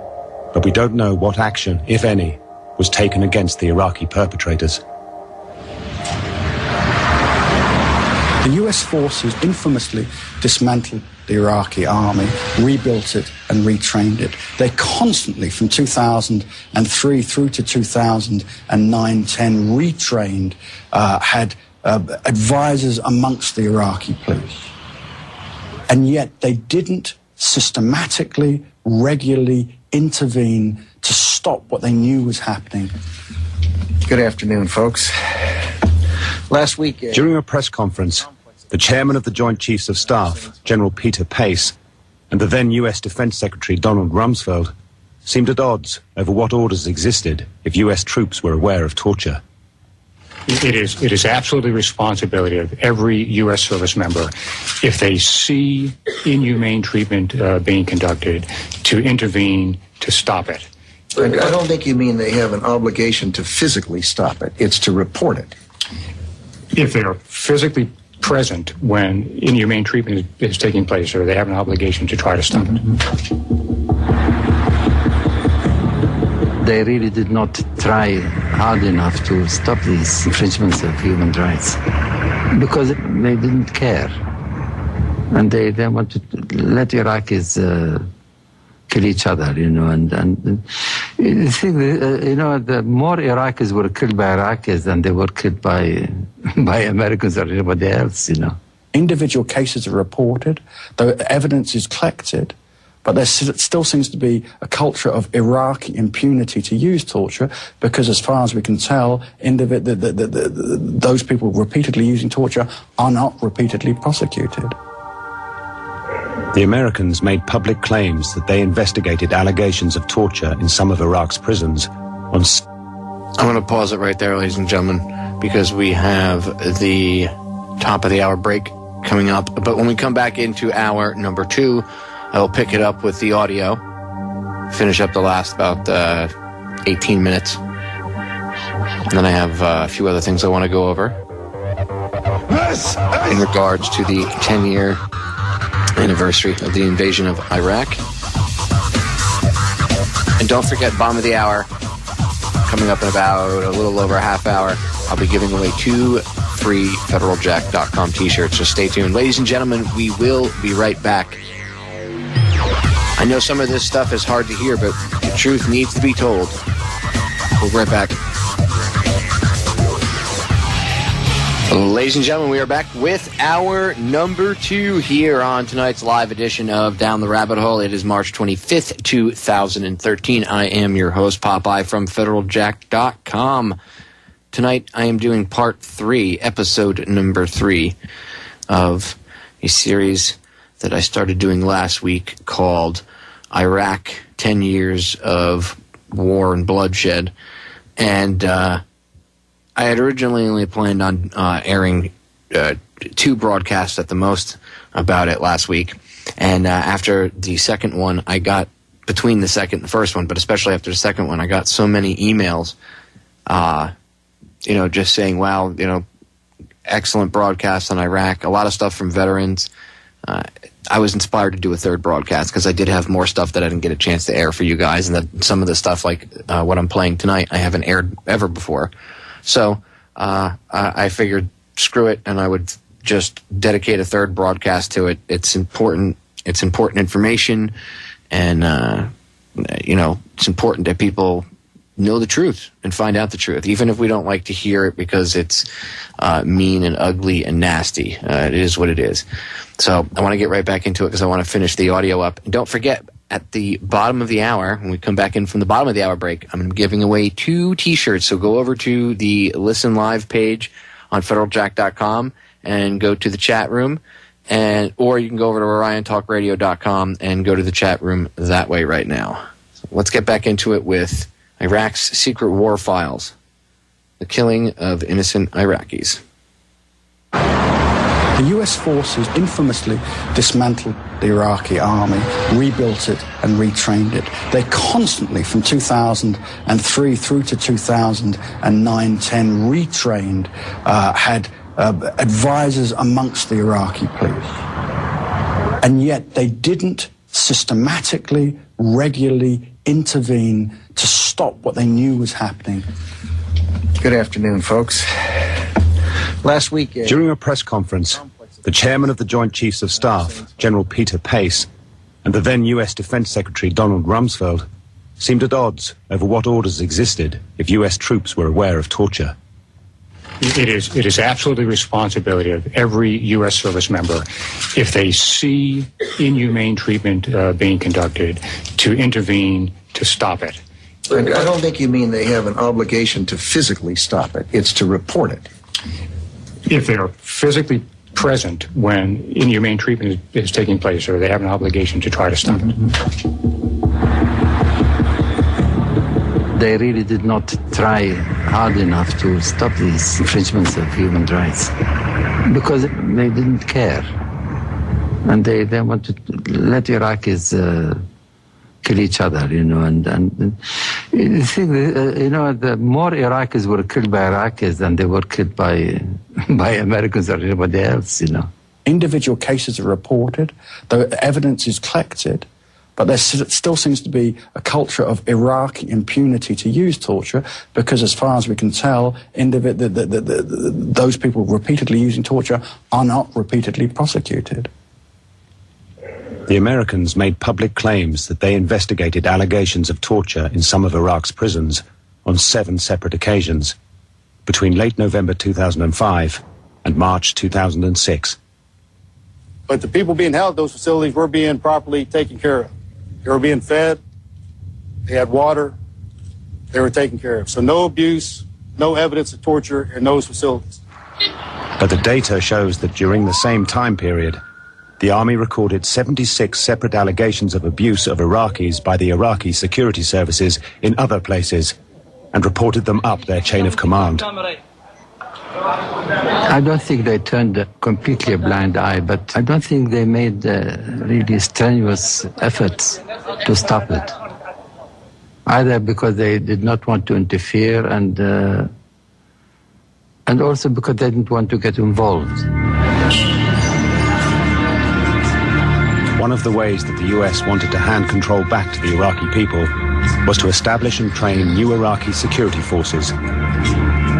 but we don't know what action, if any, was taken against the Iraqi perpetrators. The US forces infamously dismantled the Iraqi army, rebuilt it and retrained it. They constantly, from 2003 through to 2009-10, retrained, had advisors amongst the Iraqi police. And yet they didn't systematically, regularly intervene to stop what they knew was happening. Good afternoon, folks. Last week, during a press conference, the chairman of the Joint Chiefs of Staff, General Peter Pace, and the then US Defense Secretary Donald Rumsfeld seemed at odds over what orders existed if US troops were aware of torture. It is absolutely responsibility of every U.S. service member, if they see inhumane treatment being conducted, to intervene to stop it. I don't think you mean they have an obligation to physically stop it. It's to report it. If they are physically present when inhumane treatment is taking place, or they have an obligation to try to stop it. They really did not try hard enough to stop these infringements of human rights because they didn't care. And they wanted to let Iraqis kill each other, you know, and you think, you know, the more Iraqis were killed by Iraqis than they were killed by Americans or anybody else, you know. Individual cases are reported, the evidence is collected, but there still seems to be a culture of Iraqi impunity to use torture because, as far as we can tell, those people repeatedly using torture are not repeatedly prosecuted. The Americans made public claims that they investigated allegations of torture in some of Iraq's prisons. I'm going to pause it right there, ladies and gentlemen, because we have the top of the hour break coming up. But when we come back into hour number 2, I will pick it up with the audio, finish up the last about 18 minutes. And then I have a few other things I want to go over in regards to the 10-year anniversary of the invasion of Iraq. And don't forget, Bomb of the Hour, coming up in about a little over a half hour. I'll be giving away 2 free federaljack.com t-shirts, so stay tuned. Ladies and gentlemen, we will be right back. I know some of this stuff is hard to hear, but the truth needs to be told. We'll be right back. Ladies and gentlemen, we are back with hour number 2 here on tonight's live edition of Down the Rabbit Hole. It is March 25th, 2013. I am your host, Popeye, from FederalJack.com. Tonight, I am doing part 3, episode number 3 of a series that I started doing last week called Iraq, 10 Years of War and Bloodshed. And I had originally only planned on airing 2 broadcasts at the most about it last week. And after the second one, I got, between the second and the first one, but especially after the second one, I got so many emails, just saying, wow, excellent broadcast on Iraq, a lot of stuff from veterans. I was inspired to do a third broadcast because I did have more stuff that I didn't get a chance to air for you guys, and that some of the stuff like what I'm playing tonight I haven't aired ever before. So I figured, screw it, and I would just dedicate a third broadcast to it. It's important. It's important information, and it's important that people know the truth and find out the truth, even if we don't like to hear it because it's mean and ugly and nasty. It is what it is. So I want to get right back into it because I want to finish the audio up. And don't forget, at the bottom of the hour, when we come back in from the bottom of the hour break, I'm going to be giving away 2 T-shirts. So go over to the Listen Live page on FederalJack.com and go to the chat room, or you can go over to OrionTalkRadio.com and go to the chat room that way right now. So let's get back into it with Iraq's secret war files, the killing of innocent Iraqis. The US forces infamously dismantled the Iraqi army, rebuilt it and retrained it. They constantly, from 2003 through to 2009-10, retrained, had advisors amongst the Iraqi police. And yet they didn't systematically, regularly intervene to stop what they knew was happening. Good afternoon, folks. Last week, during a press conference, the chairman of the Joint Chiefs of Staff, General Peter Pace, and the then U.S. Defense Secretary Donald Rumsfeld seemed at odds over what orders existed if U.S. troops were aware of torture. It is absolutely responsibility of every U.S. service member, if they see inhumane treatment being conducted, to intervene to stop it. I don't think you mean they have an obligation to physically stop it. It's to report it. If they are physically present when inhumane treatment is taking place, or they have an obligation to try to stop it. They really did not try hard enough to stop these infringements of human rights because they didn't care. And they wanted to let Iraqis kill each other, and the thing, the more Iraqis were killed by Iraqis than they were killed by Americans or anybody else, Individual cases are reported, the evidence is collected, but there still seems to be a culture of Iraqi impunity to use torture because, as far as we can tell, those people repeatedly using torture are not repeatedly prosecuted. The Americans made public claims that they investigated allegations of torture in some of Iraq's prisons on 7 separate occasions between late November 2005 and March 2006. But the people being held at those facilities were being properly taken care of. They were being fed, they had water, they were taken care of. So no abuse, no evidence of torture in those facilities. But the data shows that during the same time period, the Army recorded 76 separate allegations of abuse of Iraqis by the Iraqi security services in other places and reported them up their chain of command. I don't think they turned completely a blind eye, but I don't think they made really strenuous efforts to stop it. Either because they did not want to interfere and also because they didn't want to get involved. One of the ways that the US wanted to hand control back to the Iraqi people was to establish and train new Iraqi security forces.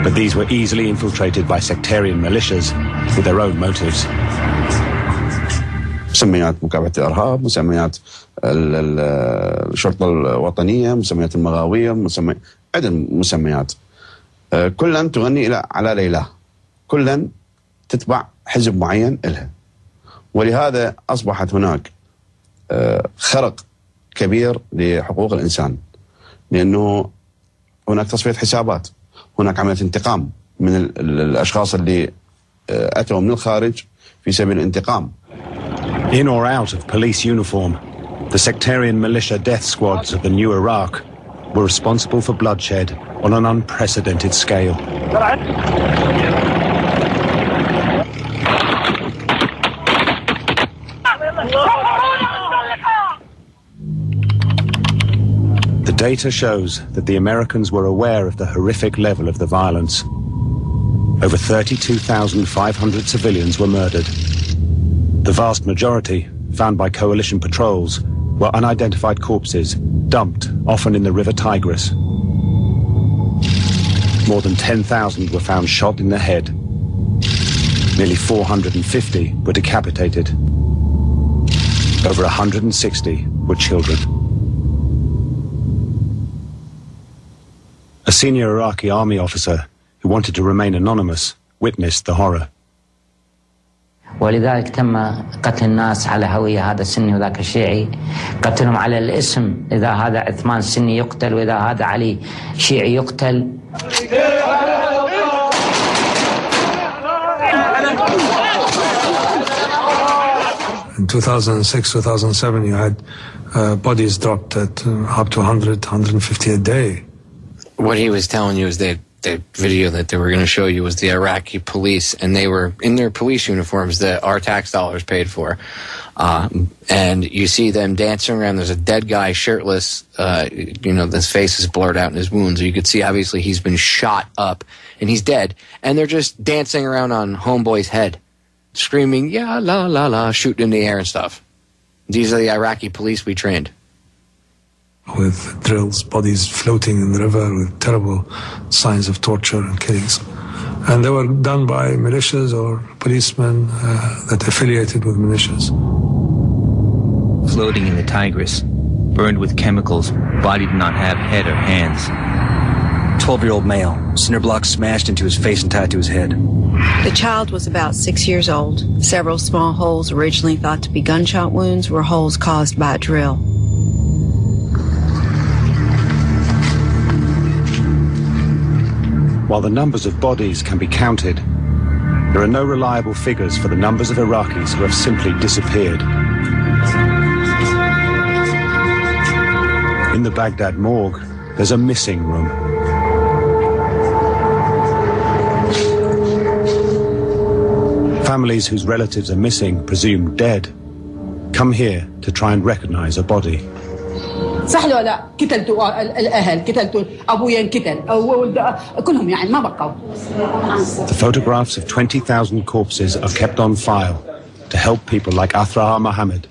But these were easily infiltrated by sectarian militias with their own motives. مسميات مكافحة الإرهاب، مسميات الشرطة الوطنية، مسميات المغاوير، عدة مسميات، كلا تغني على ليلى، كلا تتبع حزب معين إلها. ولهذا أصبحت هناك خرق كبير لحقوق الإنسان، لأنه هناك تصفية حسابات، هناك عملية انتقام من الأشخاص اللي أتوا من الخارج في سبيل الانتقام. In or out of police uniform, the sectarian militia death squads of the new Iraq were responsible for bloodshed on an unprecedented scale. The data shows that the Americans were aware of the horrific level of the violence. Over 32,500 civilians were murdered. The vast majority, found by coalition patrols, were unidentified corpses, dumped, often in the river Tigris. More than 10,000 were found shot in the head. Nearly 450 were decapitated. Over 160 were children. A senior Iraqi army officer who wanted to remain anonymous witnessed the horror. ولذلك تم قتل الناس على هوية، هذا سني وذاك شيعي، قتلهم على الاسم، إذا هذا عثمان سني يقتل وإذا هذا علي شيعي يقتل. In 2006-2007 you had bodies dropped at up to 100, 150 a day. What he was telling you is that the video that they were going to show you was the Iraqi police, and they were in their police uniforms that our tax dollars paid for. And you see them dancing around. There's a dead guy shirtless. His face is blurred out in his wounds. So you could see, obviously, he's been shot up, and he's dead. And they're just dancing around on Homeboy's head, screaming, yeah, la, la, la, shooting in the air and stuff. These are the Iraqi police we trained. With drills, bodies floating in the river with terrible signs of torture and killings. And they were done by militias or policemen that affiliated with militias. Floating in the Tigris, burned with chemicals, body did not have head or hands. 12-year-old male, cinder block smashed into his face and tied to his head. The child was about 6 years old. Several small holes originally thought to be gunshot wounds were holes caused by a drill. While the numbers of bodies can be counted, there are no reliable figures for the numbers of Iraqis who have simply disappeared. In the Baghdad morgue, there's a missing room. Families whose relatives are missing, presumed dead, come here to try and recognize a body. صح ولا لا؟ قتلتوا الاهل، قتلتوا ابويا انقتل، كلهم يعني ما بقوا. The photographs of 20,000 corpses are kept on file to help people like Athra Mohammed.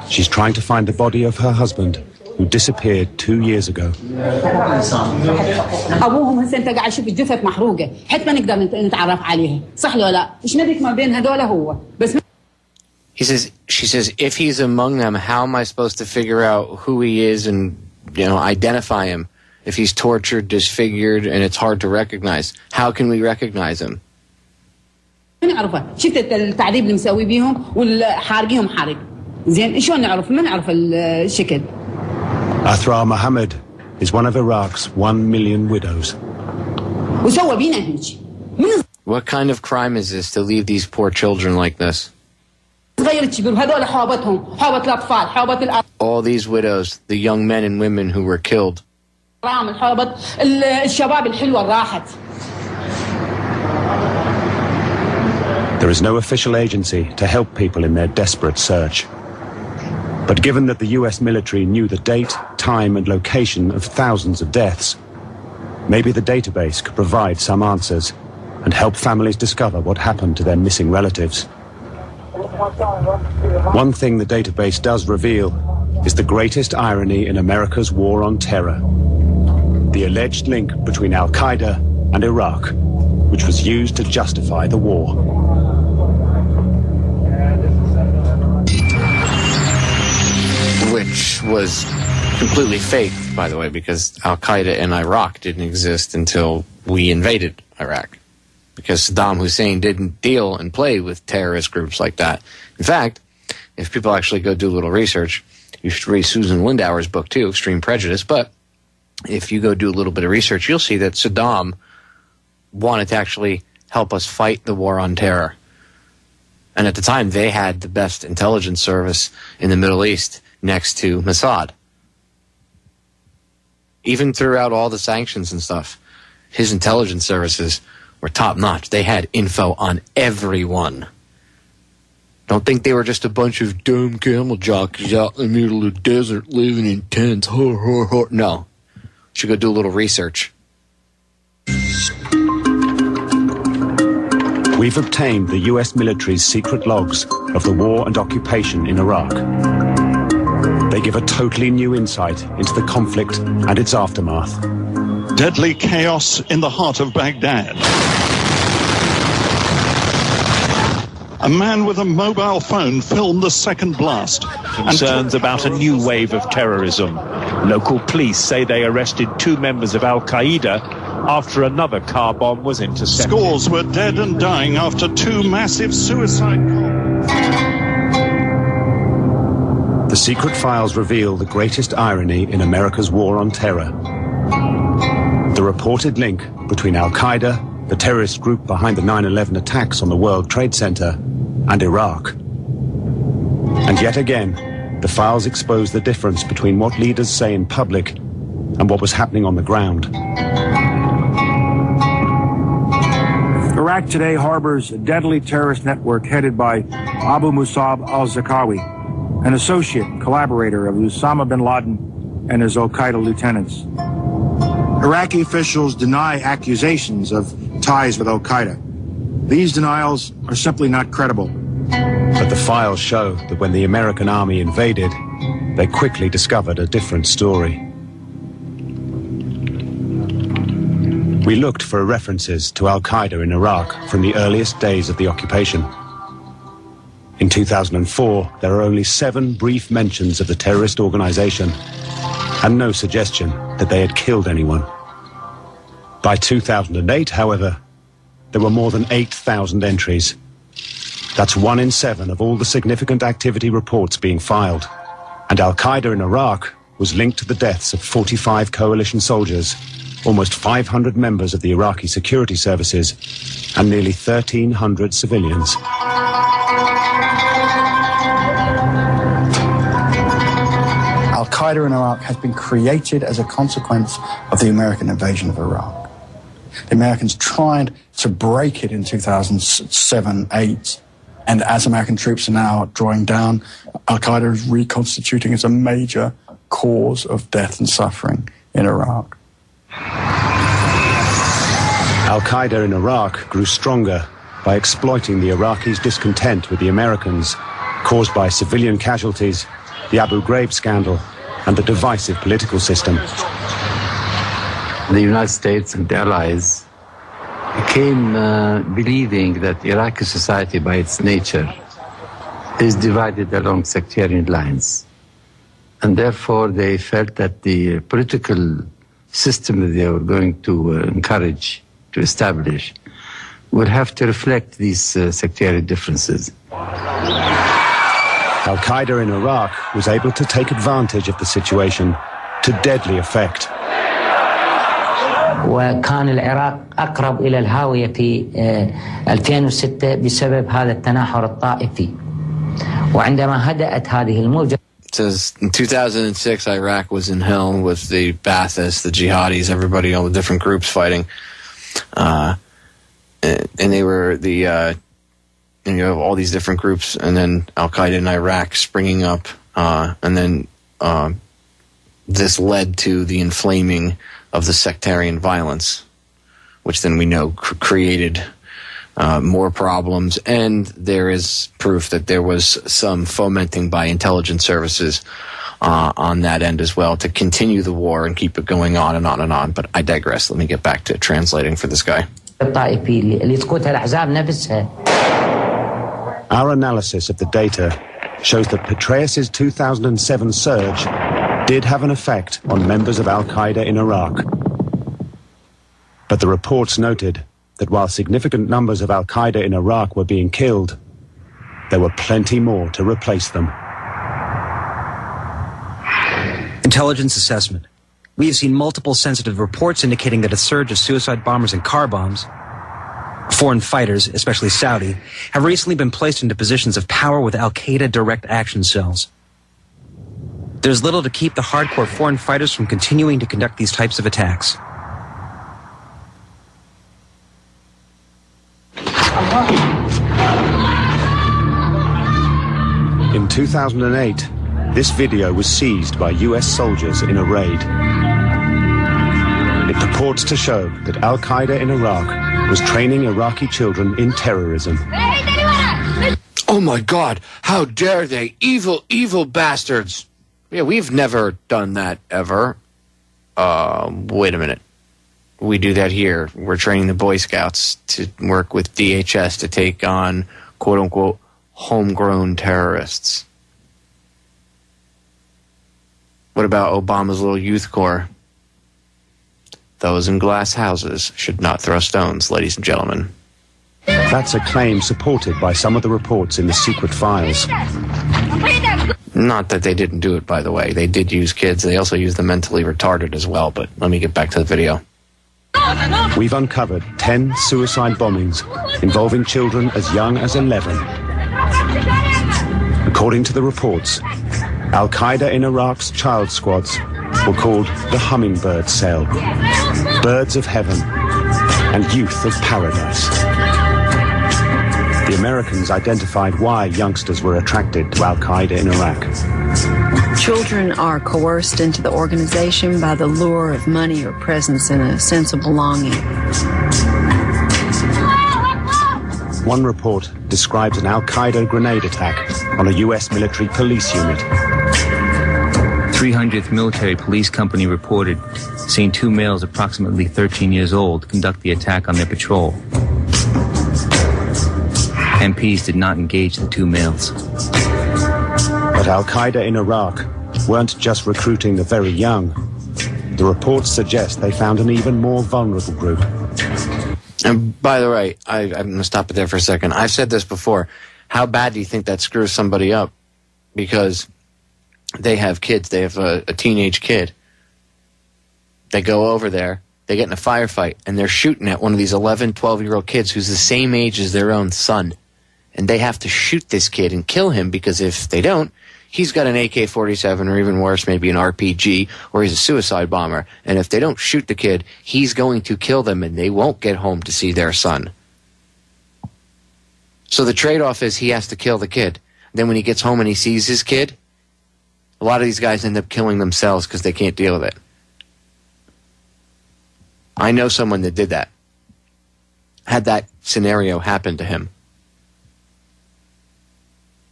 She's trying to find the body of her husband, who disappeared 2 years ago. ابوهم هسه انت قاعد تشوف الجثث محروقه، حتى ما نقدر نتعرف عليها، صح ولا لا؟ ايش نبيك ما بين هذول هو بس. She says, if he's among them, how am I supposed to figure out who he is and, identify him? If he's tortured, disfigured, and it's hard to recognize, how can we recognize him? ما نعرفه، شفت التعذيب اللي مسوي بيهم والحارقيهم حارق. زين شلون نعرف؟ ما نعرف الشكل. Athra Mohammed is one of Iraq's 1 million widows. وسوى بينا هيك. What kind of crime is this to leave these poor children like this? All these widows, the young men and women who were killed. There is no official agency to help people in their desperate search. But given that the US military knew the date, time and location of thousands of deaths, maybe the database could provide some answers and help families discover what happened to their missing relatives. One thing the database does reveal is the greatest irony in America's war on terror: the alleged link between Al-Qaeda and Iraq, which was used to justify the war. which was completely fake, by the way, because Al-Qaeda in Iraq didn't exist until we invaded Iraq. Because Saddam Hussein didn't deal and play with terrorist groups like that. In fact, if people actually go do a little research, you should read Susan Lindauer's book too, Extreme Prejudice, but if you go do a little bit of research, you'll see that Saddam wanted to actually help us fight the war on terror. And at the time, they had the best intelligence service in the Middle East next to Mossad. Even throughout all the sanctions and stuff, his intelligence services were top-notch. They had info on everyone. Don't think they were just a bunch of dumb camel jockeys out in the middle of the desert living in tents. No. Should go do a little research. We've obtained the US military's secret logs of the war and occupation in Iraq. They give a totally new insight into the conflict and its aftermath. Deadly chaos in the heart of Baghdad. A man with a mobile phone filmed the second blast. Concerns about a new wave of terrorism. Local police say they arrested 2 members of Al-Qaeda after another car bomb was intercepted. Scores were dead and dying after 2 massive suicide bombs. The secret files reveal the greatest irony in America's war on terror. The reported link between Al-Qaeda, the terrorist group behind the 9/11 attacks on the World Trade Center, and Iraq. And yet again, the files expose the difference between what leaders say in public and what was happening on the ground. Iraq today harbors a deadly terrorist network headed by Abu Musab al-Zarqawi, an associate and collaborator of Osama bin Laden and his Al-Qaeda lieutenants. Iraqi officials deny accusations of ties with Al-Qaeda. These denials are simply not credible. But the files show that when the American army invaded, they quickly discovered a different story. We looked for references to Al-Qaeda in Iraq from the earliest days of the occupation. In 2004, there are only 7 brief mentions of the terrorist organization and no suggestion that they had killed anyone. By 2008, however, there were more than 8,000 entries. That's 1 in 7 of all the significant activity reports being filed. And Al-Qaeda in Iraq was linked to the deaths of 45 coalition soldiers, almost 500 members of the Iraqi security services, and nearly 1,300 civilians. Al-Qaeda in Iraq has been created as a consequence of the American invasion of Iraq. The Americans tried to break it in 2007-8, and as American troops are now drawing down, Al-Qaeda is reconstituting as a major cause of death and suffering in Iraq. Al-Qaeda in Iraq grew stronger by exploiting the Iraqis' discontent with the Americans, caused by civilian casualties, the Abu Ghraib scandal, and the divisive political system. The United States and the allies came believing that Iraqi society by its nature is divided along sectarian lines. And therefore they felt that the political system that they were going to encourage, to establish, would have to reflect these sectarian differences. Al-Qaeda in Iraq was able to take advantage of the situation to deadly effect. وكان العراق أقرب إلى الهاوية في 2006 بسبب هذا التناحر الطائفي وعندما هدأت هذه الموجة. It says in 2006 Iraq was in hell with the Baathists, the jihadis, everybody, all the different groups fighting, and they were the you know, all these different groups, and then Al-Qaeda in Iraq springing up, and then this led to the inflaming of the sectarian violence, which then we know created more problems, and there is proof that there was some fomenting by intelligence services on that end as well to continue the war and keep it going on and on and on. But I digress. Let me get back to translating for this guy. Our analysis of the data shows that Petraeus' 2007 surge did have an effect on members of Al-Qaeda in Iraq. But the reports noted that while significant numbers of Al-Qaeda in Iraq were being killed, there were plenty more to replace them. Intelligence assessment. We have seen multiple sensitive reports indicating that a surge of suicide bombers and car bombs, foreign fighters, especially Saudi, have recently been placed into positions of power with Al-Qaeda direct action cells. There's little to keep the hardcore foreign fighters from continuing to conduct these types of attacks. In 2008, this video was seized by US soldiers in a raid. It purports to show that Al-Qaeda in Iraq was training Iraqi children in terrorism. Oh my God, how dare they! Evil, evil bastards! Yeah, we've never done that ever. Wait a minute. We do that here. We're training the Boy Scouts to work with DHS to take on, quote-unquote, homegrown terrorists. What about Obama's little youth corps? Those in glass houses should not throw stones, ladies and gentlemen. That's a claim supported by some of the reports in the secret files. Not that they didn't do it, by the way. They did use kids. They also used the mentally retarded as well, but let me get back to the video. We've uncovered 10 suicide bombings involving children as young as 11. According to the reports, Al-Qaeda in Iraq's child squads were called the Hummingbird Cell, Birds of Heaven, and Youth of Paradise. The Americans identified why youngsters were attracted to Al-Qaeda in Iraq. Children are coerced into the organization by the lure of money or presence and a sense of belonging. One report describes an Al-Qaeda grenade attack on a U.S. military police unit. 300th Military Police Company reported seeing two males approximately 13 years old conduct the attack on their patrol. MPs did not engage the two males. But Al-Qaeda in Iraq weren't just recruiting the very young. The reports suggest they found an even more vulnerable group. And by the way, I'm going to stop it there for a second. I've said this before. How bad do you think that screws somebody up? Because they have kids. They have a teenage kid. They go over there. They get in a firefight, and they're shooting at one of these 11, 12-year-old kids who's the same age as their own son. And they have to shoot this kid and kill him, because if they don't, he's got an AK-47 or even worse, maybe an RPG, or he's a suicide bomber. And if they don't shoot the kid, he's going to kill them, and they won't get home to see their son. So the trade-off is he has to kill the kid. Then when he gets home and he sees his kid, a lot of these guys end up killing themselves because they can't deal with it. I know someone that did that. Had that scenario happen to him.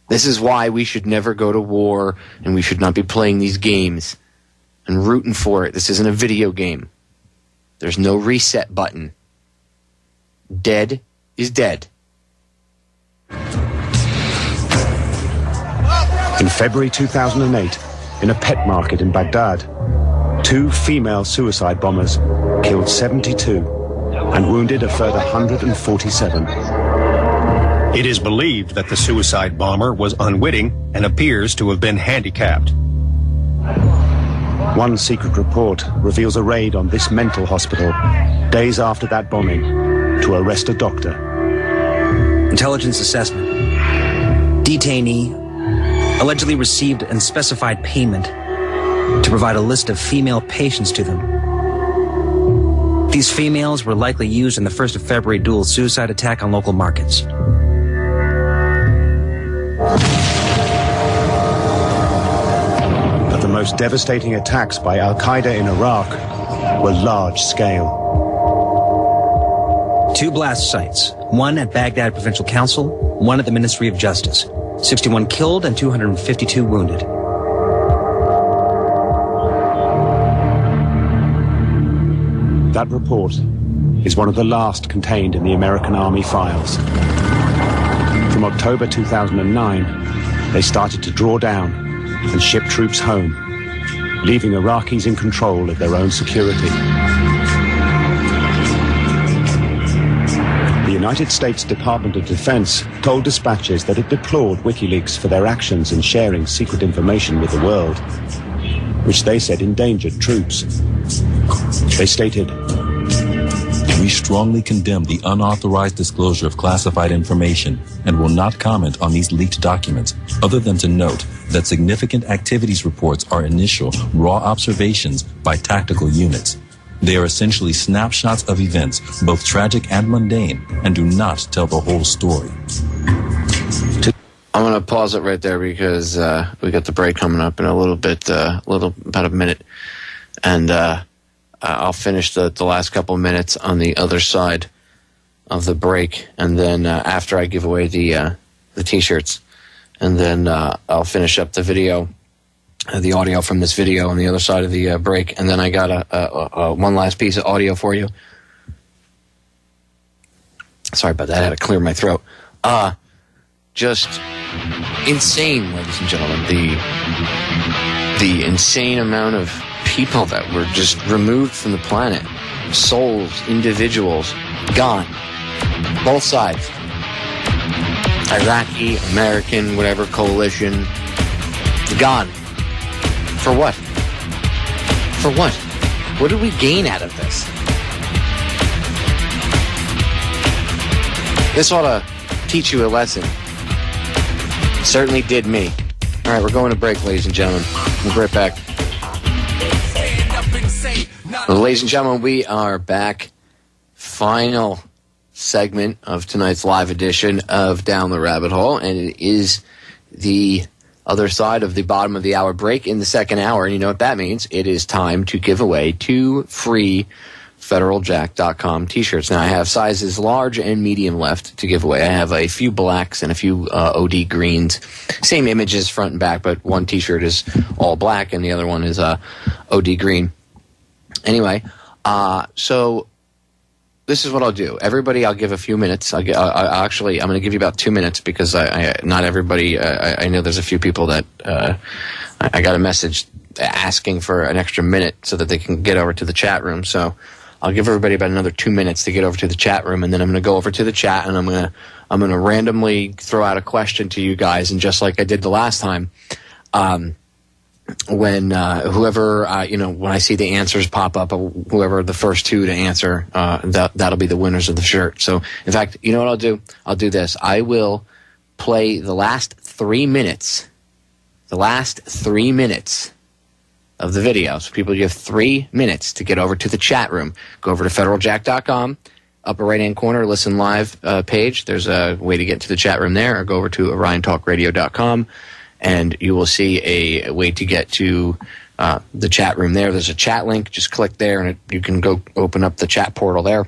This is why we should never go to war, and we should not be playing these games and rooting for it. This isn't a video game. There's no reset button. Dead is dead. In February 2008, in a pet market in Baghdad, 2 female suicide bombers killed 72 and wounded a further 147. It is believed that the suicide bomber was unwitting and appears to have been handicapped. One secret report reveals a raid on this mental hospital days after that bombing to arrest a doctor. Intelligence assessment. Detainee allegedly received unspecified payment to provide a list of female patients to them. These females were likely used in the 1st of February dual suicide attack on local markets. But the most devastating attacks by Al-Qaeda in Iraq were large-scale. 2 blast sites, one at Baghdad Provincial Council, one at the Ministry of Justice. 61 killed and 252 wounded. That report is one of the last contained in the American Army files. From October 2009, they started to draw down and ship troops home. leaving Iraqis in control of their own security. The United States Department of Defense told dispatches that it deplored WikiLeaks for their actions in sharing secret information with the world, which they said endangered troops. They stated, "We strongly condemn the unauthorized disclosure of classified information and will not comment on these leaked documents, other than to note that significant activities reports are initial, raw observations by tactical units. They are essentially snapshots of events, both tragic and mundane, and do not tell the whole story." I'm going to pause it right there because we got the break coming up in a little bit, about a minute. And I'll finish the last couple of minutes on the other side of the break. And then after I give away the T-shirts. And then I'll finish up the video, the audio from this video on the other side of the break. And then I got one last piece of audio for you. Sorry about that. I had to clear my throat. Just insane, ladies and gentlemen. The insane amount of people that were just removed from the planet. Souls, individuals, gone. Both sides. Iraqi, American, whatever, coalition. Gone. For what? For what? What did we gain out of this? This ought to teach you a lesson. Certainly did me. All right, we're going to break, ladies and gentlemen. We'll be right back. Ladies and gentlemen, we are back. Final segment of tonight's live edition of Down the Rabbit Hole, and it is the other side of the bottom of the hour break in the second hour. And you know what that means? It is time to give away 2 free federaljack.com T-shirts. Now, I have sizes large and medium left to give away. I have a few blacks and a few OD greens. Same images front and back, but one T-shirt is all black and the other one is OD green. Anyway, so this is what I'll do. Everybody, I'll give a few minutes. I'm going to give you about 2 minutes because not everybody, I know there's a few people that I got a message asking for an extra minute so that they can get over to the chat room. So I'll give everybody about another 2 minutes to get over to the chat room, and then I'm going to go over to the chat and I'm going to randomly throw out a question to you guys. And just like I did the last time, when whoever when I see the answers pop up, whoever the first 2 to answer, that'll be the winners of the shirt. So in fact, you know what I'll do? I'll do this. I will play the last 3 minutes. The last 3 minutes of the video. So people, you have 3 minutes to get over to the chat room. Go over to federaljack.com, upper right-hand corner, listen live page. There's a way to get to the chat room there, or go over to oriontalkradio.com, and you will see a way to get to the chat room there. There's a chat link. Just click there, and you can go open up the chat portal there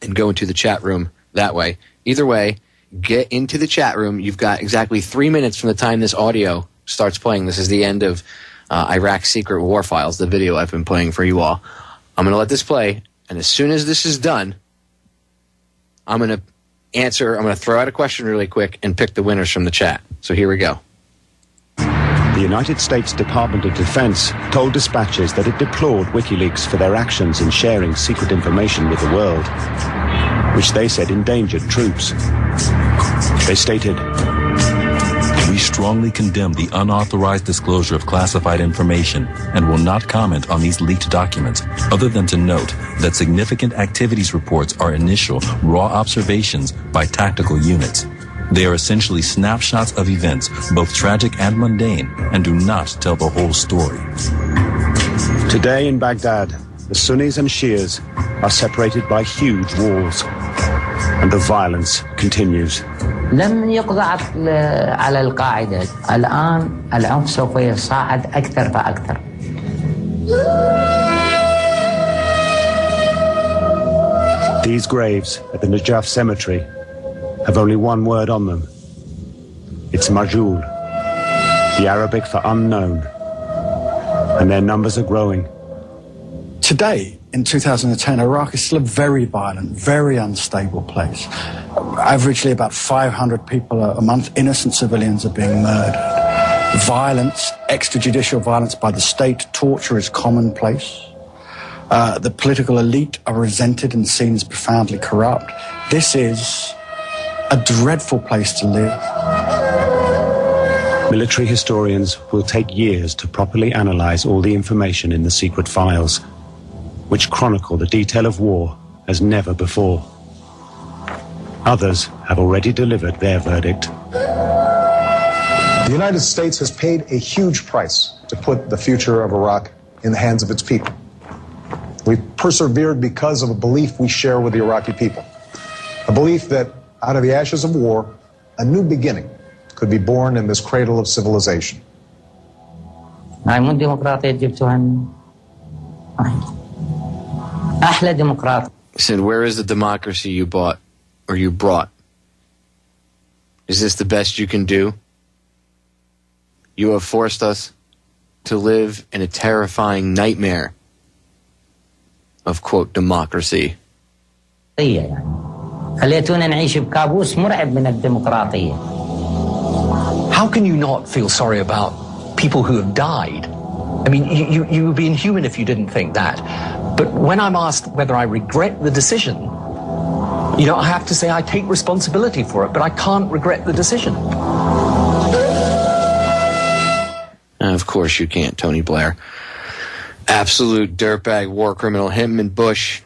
and go into the chat room that way. Either way, get into the chat room. You've got exactly 3 minutes from the time this audio starts playing. This is the end of Iraq's Secret War Files, the video I've been playing for you all. I'm going to let this play, and as soon as this is done, I'm going to throw out a question really quick and pick the winners from the chat. So here we go. The United States Department of Defense told dispatches that it deplored WikiLeaks for their actions in sharing secret information with the world, which they said endangered troops. They stated, "We strongly condemn the unauthorized disclosure of classified information and will not comment on these leaked documents, other than to note that significant activities reports are initial, raw observations by tactical units. They are essentially snapshots of events, both tragic and mundane, and do not tell the whole story." Today in Baghdad, the Sunnis and Shias are separated by huge walls, and the violence continues. لم يقضى على القاعدة. الآن العنف سوف يصاعد أكثر فأكثر. These graves at the Najaf cemetery have only one word on them. It's Majul, the Arabic for unknown, and their numbers are growing. Today, in 2010, Iraq is still a very violent, very unstable place. Averagely about 500 people a month, innocent civilians, are being murdered. Violence, extrajudicial violence by the state, torture is commonplace. The political elite are resented and seen as profoundly corrupt. This is a dreadful place to live. Military historians will take years to properly analyze all the information in the secret files, which chronicle the detail of war as never before. Others have already delivered their verdict. The United States has paid a huge price to put the future of Iraq in the hands of its people. We've persevered because of a belief we share with the Iraqi people. A belief that out of the ashes of war, a new beginning could be born in this cradle of civilization. He said, where is the democracy you bought or you brought? Is this the best you can do? You have forced us to live in a terrifying nightmare of, quote, democracy. How can you not feel sorry about people who have died? I mean, you would be inhuman if you didn't think that. But when I'm asked whether I regret the decision, you know, I have to say I take responsibility for it, but I can't regret the decision. Of course you can't, Tony Blair. Absolute dirtbag war criminal, him and Bush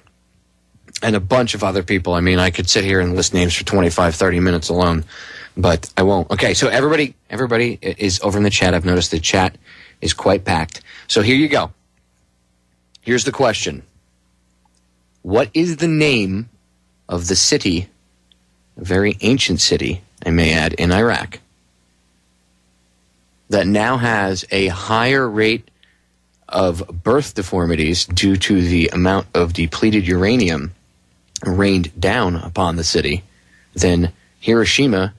and a bunch of other people. I mean, I could sit here and list names for 25, 30 minutes alone, but I won't. Okay, so everybody is over in the chat. I've noticed the chat is quite packed. So here you go. Here's the question. What is the name of the city, a very ancient city, I may add, in Iraq, that now has a higher rate of birth deformities due to the amount of depleted uranium rained down upon the city than Hiroshima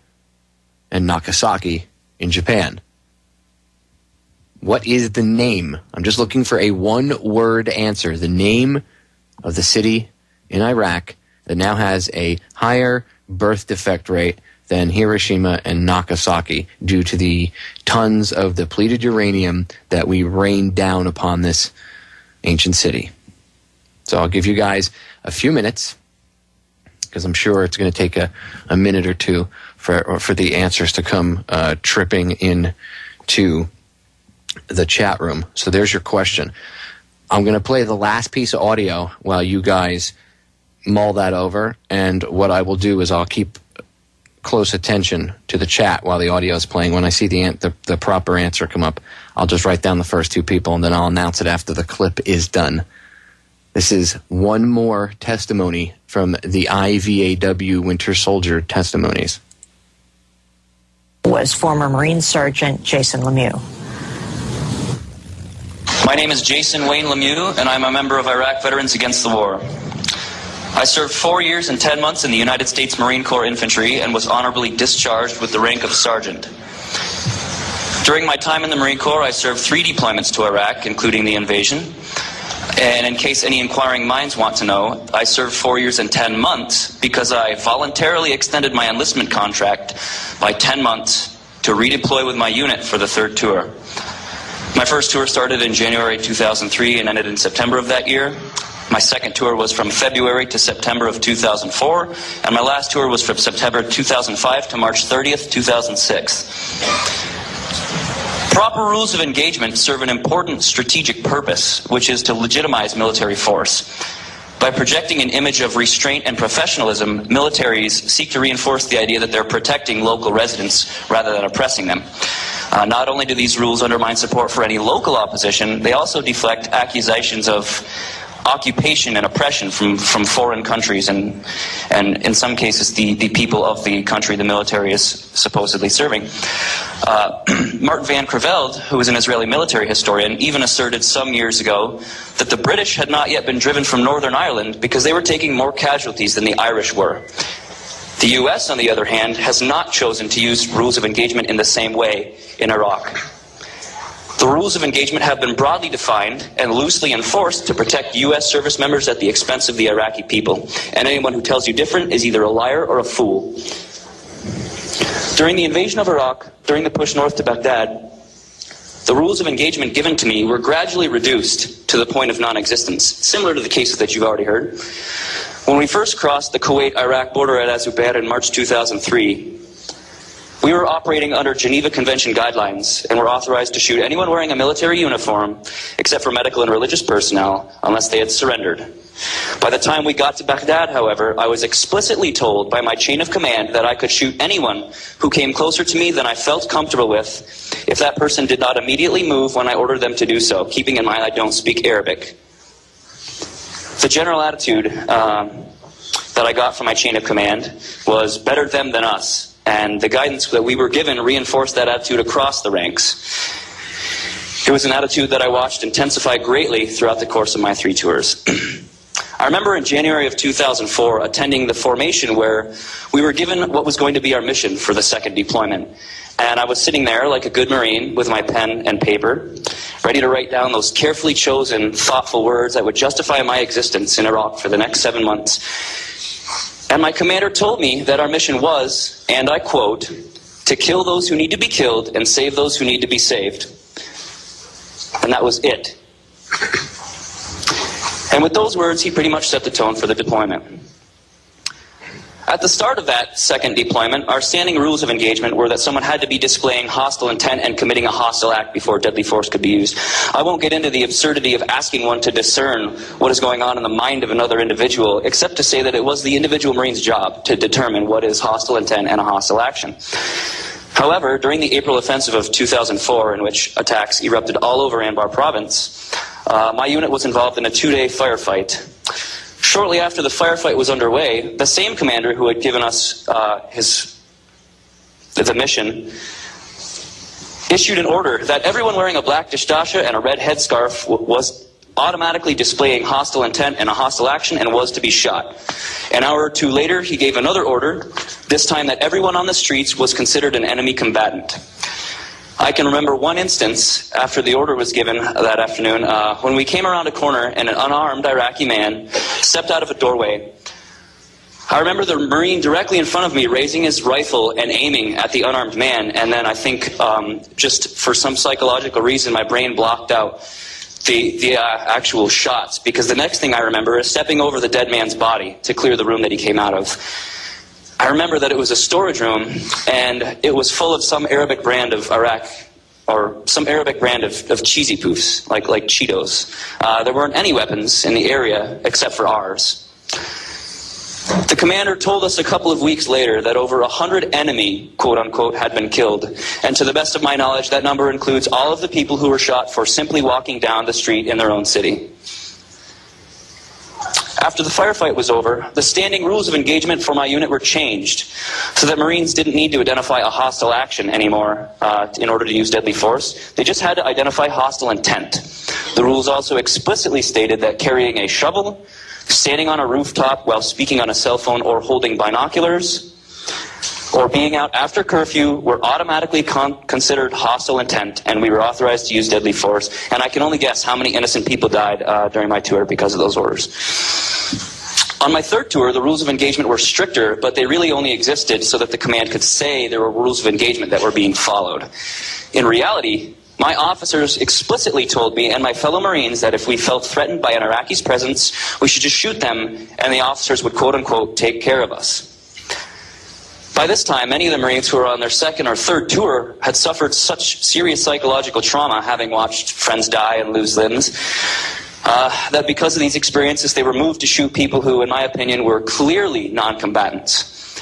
and Nagasaki in Japan? What is the name? I'm just looking for a one-word answer. The name of the city in Iraq that now has a higher birth defect rate than Hiroshima and Nagasaki due to the tons of depleted uranium that we rained down upon this ancient city. So I'll give you guys a few minutes, because I'm sure it's going to take a minute or two for the answers to come tripping in to the chat room. So there's your question. I'm going to play the last piece of audio while you guys mull that over, and what I will do is I'll keep close attention to the chat while the audio is playing. When I see the proper answer come up, I'll just write down the first two people, and then I'll announce it after the clip is done. This is one more testimony from the IVAW Winter Soldier testimonies. Was former Marine Sergeant Jason Lemieux. My name is Jason Wayne Lemieux, and I'm a member of Iraq Veterans Against the War. I served 4 years and 10 months in the United States Marine Corps Infantry and was honorably discharged with the rank of sergeant. During my time in the Marine Corps, I served 3 deployments to Iraq, including the invasion. And in case any inquiring minds want to know, I served 4 years and 10 months because I voluntarily extended my enlistment contract by 10 months to redeploy with my unit for the 3rd tour. My first tour started in January 2003 and ended in September of that year. My second tour was from February to September of 2004, and my last tour was from September 2005 to March 30th, 2006. Proper rules of engagement serve an important strategic purpose, which is to legitimize military force. By projecting an image of restraint and professionalism, militaries seek to reinforce the idea that they're protecting local residents rather than oppressing them. Not only do these rules undermine support for any local opposition, they also deflect accusations of occupation and oppression from foreign countries and in some cases the people of the country the military is supposedly serving. Martin van Creveld, who was an Israeli military historian, even asserted some years ago that the British had not yet been driven from Northern Ireland because they were taking more casualties than the Irish were. The US, on the other hand, has not chosen to use rules of engagement in the same way in Iraq. The rules of engagement have been broadly defined and loosely enforced to protect U.S. service members at the expense of the Iraqi people. And anyone who tells you different is either a liar or a fool. During the invasion of Iraq, during the push north to Baghdad, the rules of engagement given to me were gradually reduced to the point of non-existence, similar to the cases that you've already heard. When we first crossed the Kuwait-Iraq border at Azubair in March 2003, we were operating under Geneva Convention guidelines and were authorized to shoot anyone wearing a military uniform except for medical and religious personnel unless they had surrendered. By the time we got to Baghdad, however, I was explicitly told by my chain of command that I could shoot anyone who came closer to me than I felt comfortable with if that person did not immediately move when I ordered them to do so, keeping in mind I don't speak Arabic. The general attitude that I got from my chain of command was better them than us. And the guidance that we were given reinforced that attitude across the ranks. It was an attitude that I watched intensify greatly throughout the course of my 3 tours. I remember in January of 2004 attending the formation where we were given what was going to be our mission for the second deployment. And I was sitting there like a good Marine with my pen and paper, ready to write down those carefully chosen, thoughtful words that would justify my existence in Iraq for the next 7 months. And my commander told me that our mission was, and I quote, to kill those who need to be killed and save those who need to be saved. And that was it. And with those words, he pretty much set the tone for the deployment. At the start of that second deployment, our standing rules of engagement were that someone had to be displaying hostile intent and committing a hostile act before deadly force could be used. I won't get into the absurdity of asking one to discern what is going on in the mind of another individual, except to say that it was the individual Marine's job to determine what is hostile intent and a hostile action. However, during the April offensive of 2004, in which attacks erupted all over Anbar province, my unit was involved in a 2-day firefight. Shortly after the firefight was underway, the same commander who had given us the mission issued an order that everyone wearing a black dishdasha and a red headscarf was automatically displaying hostile intent and a hostile action and was to be shot. An hour or 2 later, he gave another order, this time that everyone on the streets was considered an enemy combatant. I can remember one instance after the order was given that afternoon when we came around a corner and an unarmed Iraqi man stepped out of a doorway. I remember the Marine directly in front of me raising his rifle and aiming at the unarmed man, and then I think just for some psychological reason my brain blocked out the actual shots, because the next thing I remember is stepping over the dead man's body to clear the room that he came out of. I remember that it was a storage room, and it was full of some Arabic brand of Iraq, or some Arabic brand of cheesy poofs, like Cheetos. There weren't any weapons in the area except for ours. The commander told us a couple of weeks later that over 100 enemy, quote-unquote, had been killed. And to the best of my knowledge, that number includes all of the people who were shot for simply walking down the street in their own city. After the firefight was over, the standing rules of engagement for my unit were changed so that Marines didn't need to identify a hostile action anymore in order to use deadly force. They just had to identify hostile intent. The rules also explicitly stated that carrying a shovel, standing on a rooftop while speaking on a cell phone or holding binoculars, or being out after curfew were automatically considered hostile intent, and we were authorized to use deadly force. And I can only guess how many innocent people died during my tour because of those orders. On my third tour, the rules of engagement were stricter, but they really only existed so that the command could say there were rules of engagement that were being followed. In reality, my officers explicitly told me and my fellow Marines that if we felt threatened by an Iraqi's presence, we should just shoot them, and the officers would, quote-unquote, take care of us. By this time, many of the Marines who were on their second or third tour had suffered such serious psychological trauma, having watched friends die and lose limbs, that because of these experiences, they were moved to shoot people who, in my opinion, were clearly non-combatants.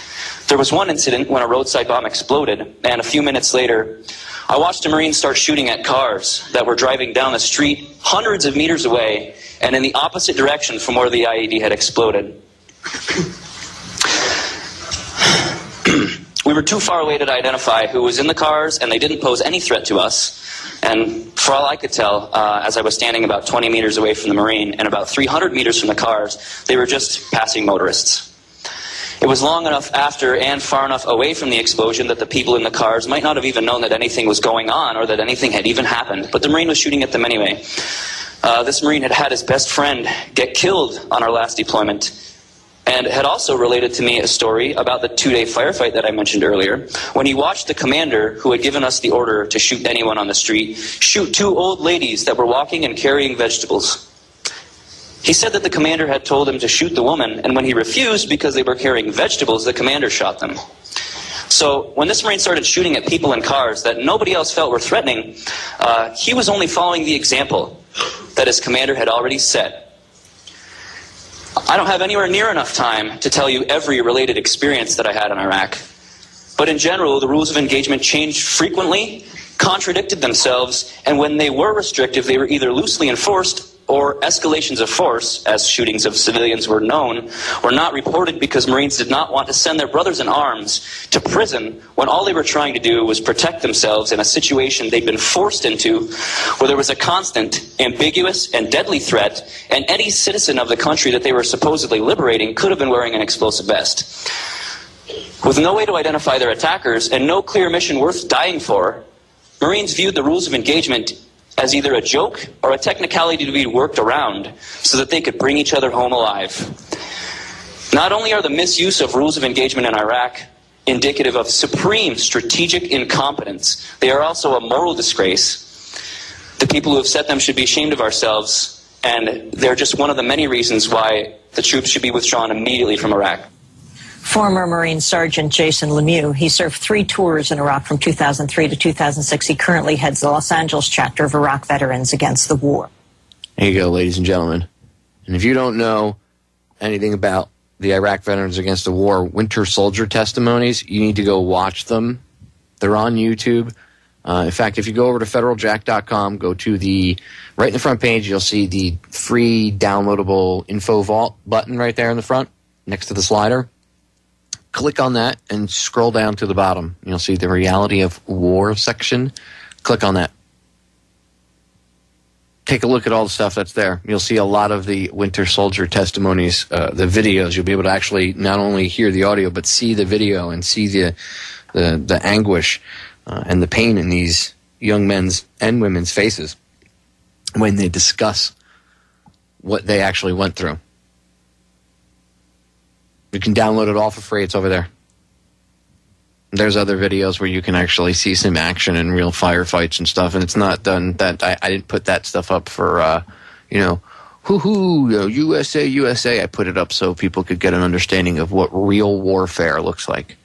There was one incident when a roadside bomb exploded, and a few minutes later, I watched a Marine start shooting at cars that were driving down the street hundreds of meters away and in the opposite direction from where the IED had exploded. We were too far away to identify who was in the cars, and they didn't pose any threat to us. And for all I could tell, as I was standing about 20 meters away from the Marine and about 300 meters from the cars, they were just passing motorists. It was long enough after and far enough away from the explosion that the people in the cars might not have even known that anything was going on or that anything had even happened, but the Marine was shooting at them anyway. This Marine had had his best friend get killed on our last deployment, and had also related to me a story about the 2-day firefight that I mentioned earlier, when he watched the commander, who had given us the order to shoot anyone on the street, shoot 2 old ladies that were walking and carrying vegetables. He said that the commander had told him to shoot the woman, and when he refused because they were carrying vegetables, the commander shot them. So when this Marine started shooting at people in cars that nobody else felt were threatening, he was only following the example that his commander had already set. I don't have anywhere near enough time to tell you every related experience that I had in Iraq. But in general, the rules of engagement changed frequently, contradicted themselves, and when they were restrictive, they were either loosely enforced or escalations of force, as shootings of civilians were known, were not reported because Marines did not want to send their brothers in arms to prison when all they were trying to do was protect themselves in a situation they'd been forced into where there was a constant, ambiguous, and deadly threat, and any citizen of the country that they were supposedly liberating could have been wearing an explosive vest. With no way to identify their attackers and no clear mission worth dying for, Marines viewed the rules of engagement as either a joke or a technicality to be worked around so that they could bring each other home alive. Not only are the misuse of rules of engagement in Iraq indicative of supreme strategic incompetence, they are also a moral disgrace. The people who have set them should be ashamed of ourselves, and they're just one of the many reasons why the troops should be withdrawn immediately from Iraq. Former Marine Sergeant Jason Lemieux, he served 3 tours in Iraq from 2003 to 2006. He currently heads the Los Angeles chapter of Iraq Veterans Against the War. There you go, ladies and gentlemen. And if you don't know anything about the Iraq Veterans Against the War Winter Soldier testimonies, you need to go watch them. They're on YouTube. In fact, if you go over to federaljack.com, go to right in the front page, you'll see the free downloadable Info Vault button right there in the front, next to the slider. Click on that and scroll down to the bottom. You'll see the Reality of War section. Click on that. Take a look at all the stuff that's there. You'll see a lot of the Winter Soldier testimonies, the videos. You'll be able to actually not only hear the audio, but see the video and see the anguish and the pain in these young men's and women's faces when they discuss what they actually went through. You can download it all for free. It's over there. There's other videos where you can actually see some action and real firefights and stuff, and it's not done that I didn't put that stuff up for USA, USA. I put it up so people could get an understanding of what real warfare looks like,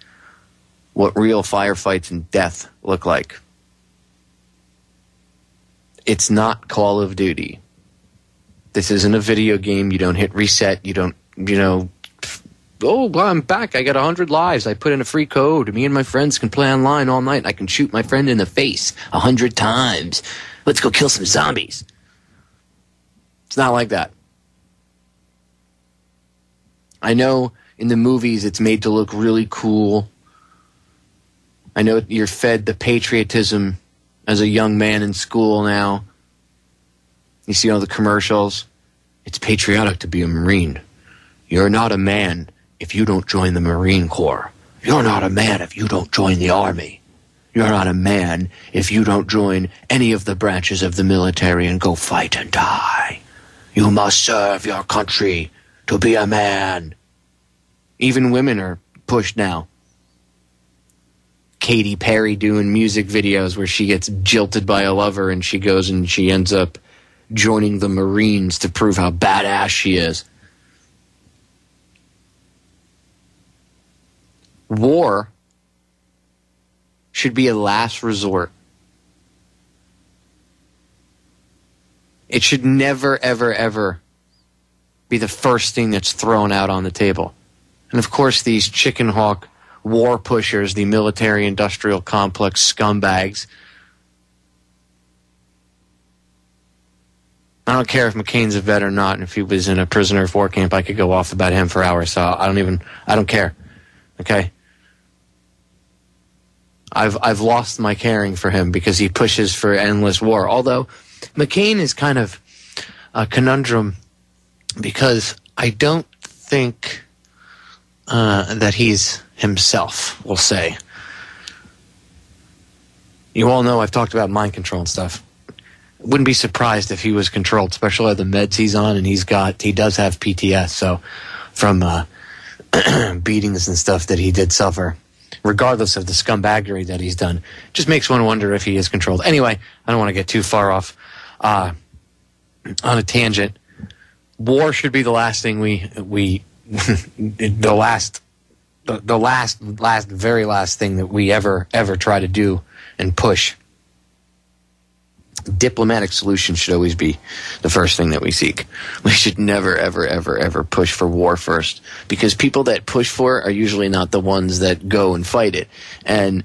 what real firefights and death look like. It's not Call of Duty. This isn't a video game. You don't hit reset. You don't, oh, well, I'm back. I got 100 lives. I put in a free code. Me and my friends can play online all night. I can shoot my friend in the face 100 times. Let's go kill some zombies. It's not like that. I know in the movies it's made to look really cool. I know you're fed the patriotism as a young man in school now. You see all the commercials. It's patriotic to be a Marine. You're not a man if you don't join the Marine Corps. You're not a man if you don't join the Army. You're not a man if you don't join any of the branches of the military and go fight and die. You must serve your country to be a man. Even women are pushed now. Katy Perry doing music videos where she gets jilted by a lover and she goes and she ends up joining the Marines to prove how badass she is. War should be a last resort. It should never, ever, ever be the first thing that's thrown out on the table. And of course, these chicken hawk war pushers, the military-industrial complex scumbags. I don't care if McCain's a vet or not, and if he was in a prisoner of war camp, I could go off about him for hours, so I don't care. Okay? I've lost my caring for him because he pushes for endless war. Although McCain is kind of a conundrum because I don't think that he's himself, we'll say. You all know I've talked about mind control and stuff. Wouldn't be surprised if he was controlled, especially the meds he's on, and he does have PTS. So from beatings and stuff that he did suffer, regardless of the scumbaggery that he's done. Just makes one wonder if he is controlled. Anyway, I don't want to get too far off on a tangent. War should be the last thing very last thing that we ever try to do and push. Diplomatic solution should always be the first thing that we seek. We should never, ever push for war first, because people that push for it are usually not the ones that go and fight it. And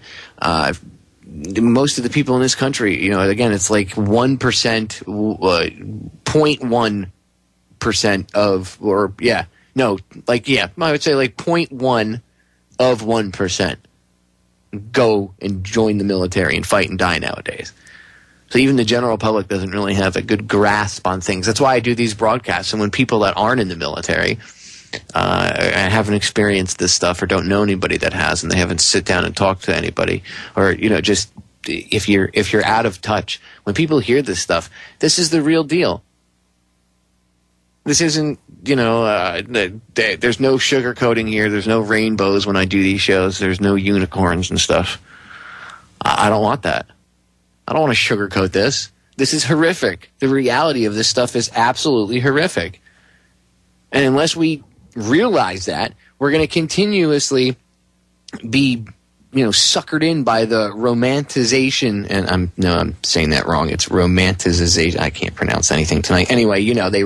most of the people in this country, you know, again, it's like 1%, 0.1% of, or I would say like 0.1 of 1% go and join the military and fight and die nowadays. So even the general public doesn't really have a good grasp on things. That's why I do these broadcasts. And when people that aren't in the military haven't experienced this stuff or don't know anybody that has, and they haven't sit down and talked to anybody, or, you know, just if you're out of touch, when people hear this stuff, this is the real deal. This isn't, you know, there's no sugarcoating here. There's no rainbows when I do these shows. There's no unicorns and stuff. I don't want that. I don't want to sugarcoat this. This is horrific. The reality of this stuff is absolutely horrific. And unless we realize that, we're going to continuously be, you know, suckered in by the romanticization. And I'm saying that wrong. It's romanticization. I can't pronounce anything tonight. Anyway, you know, they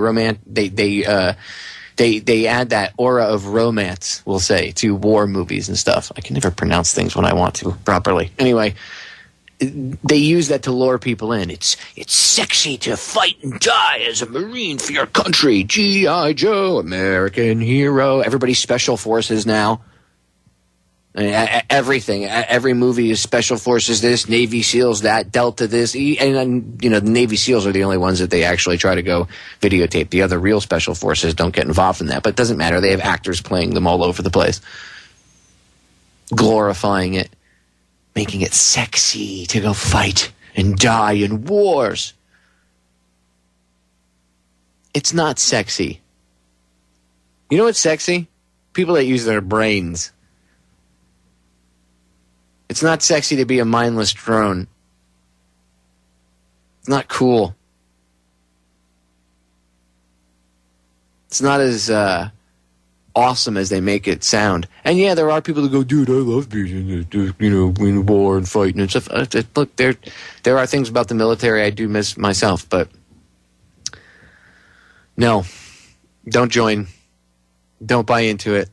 add that aura of romance, we'll say, to war movies and stuff. I can never pronounce things when I want to properly. Anyway, they use that to lure people in. It's sexy to fight and die as a Marine for your country. G.I. Joe, American hero. Everybody's special forces now. Everything. Every movie is special forces this, Navy SEALs that, Delta this. And, you know, the Navy SEALs are the only ones that they actually try to go videotape. The other real special forces don't get involved in that. But it doesn't matter. They have actors playing them all over the place. Glorifying it. Making it sexy to go fight and die in wars. It's not sexy. You know what's sexy? People that use their brains. It's not sexy to be a mindless drone. It's not cool. It's not as awesome as they make it sound. And yeah, there are people that go, dude, I love being in war and fighting and stuff. Look, there are things about the military I do miss myself, but no, don't join. Don't buy into it.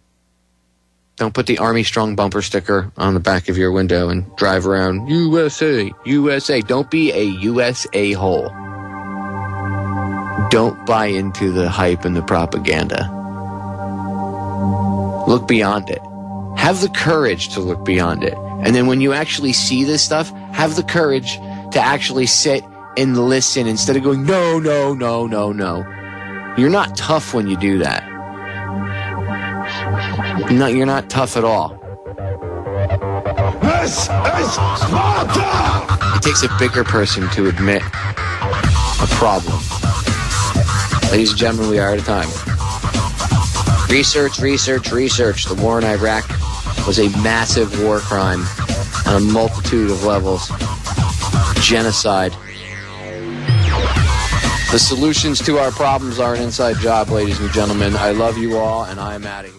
Don't put the Army Strong bumper sticker on the back of your window and drive around, USA, USA. Don't be a USA hole. Don't buy into the hype and the propaganda. Look beyond it. Have the courage to look beyond it. And then when you actually see this stuff, have the courage to actually sit and listen instead of going, no, no, no, no, no. You're not tough when you do that. No, you're not tough at all. This is Sparta! It takes a bigger person to admit a problem. Ladies and gentlemen, we are out of time. Research. The war in Iraq was a massive war crime on a multitude of levels. Genocide. The solutions to our problems are an inside job, ladies and gentlemen. I love you all, and I am out of here.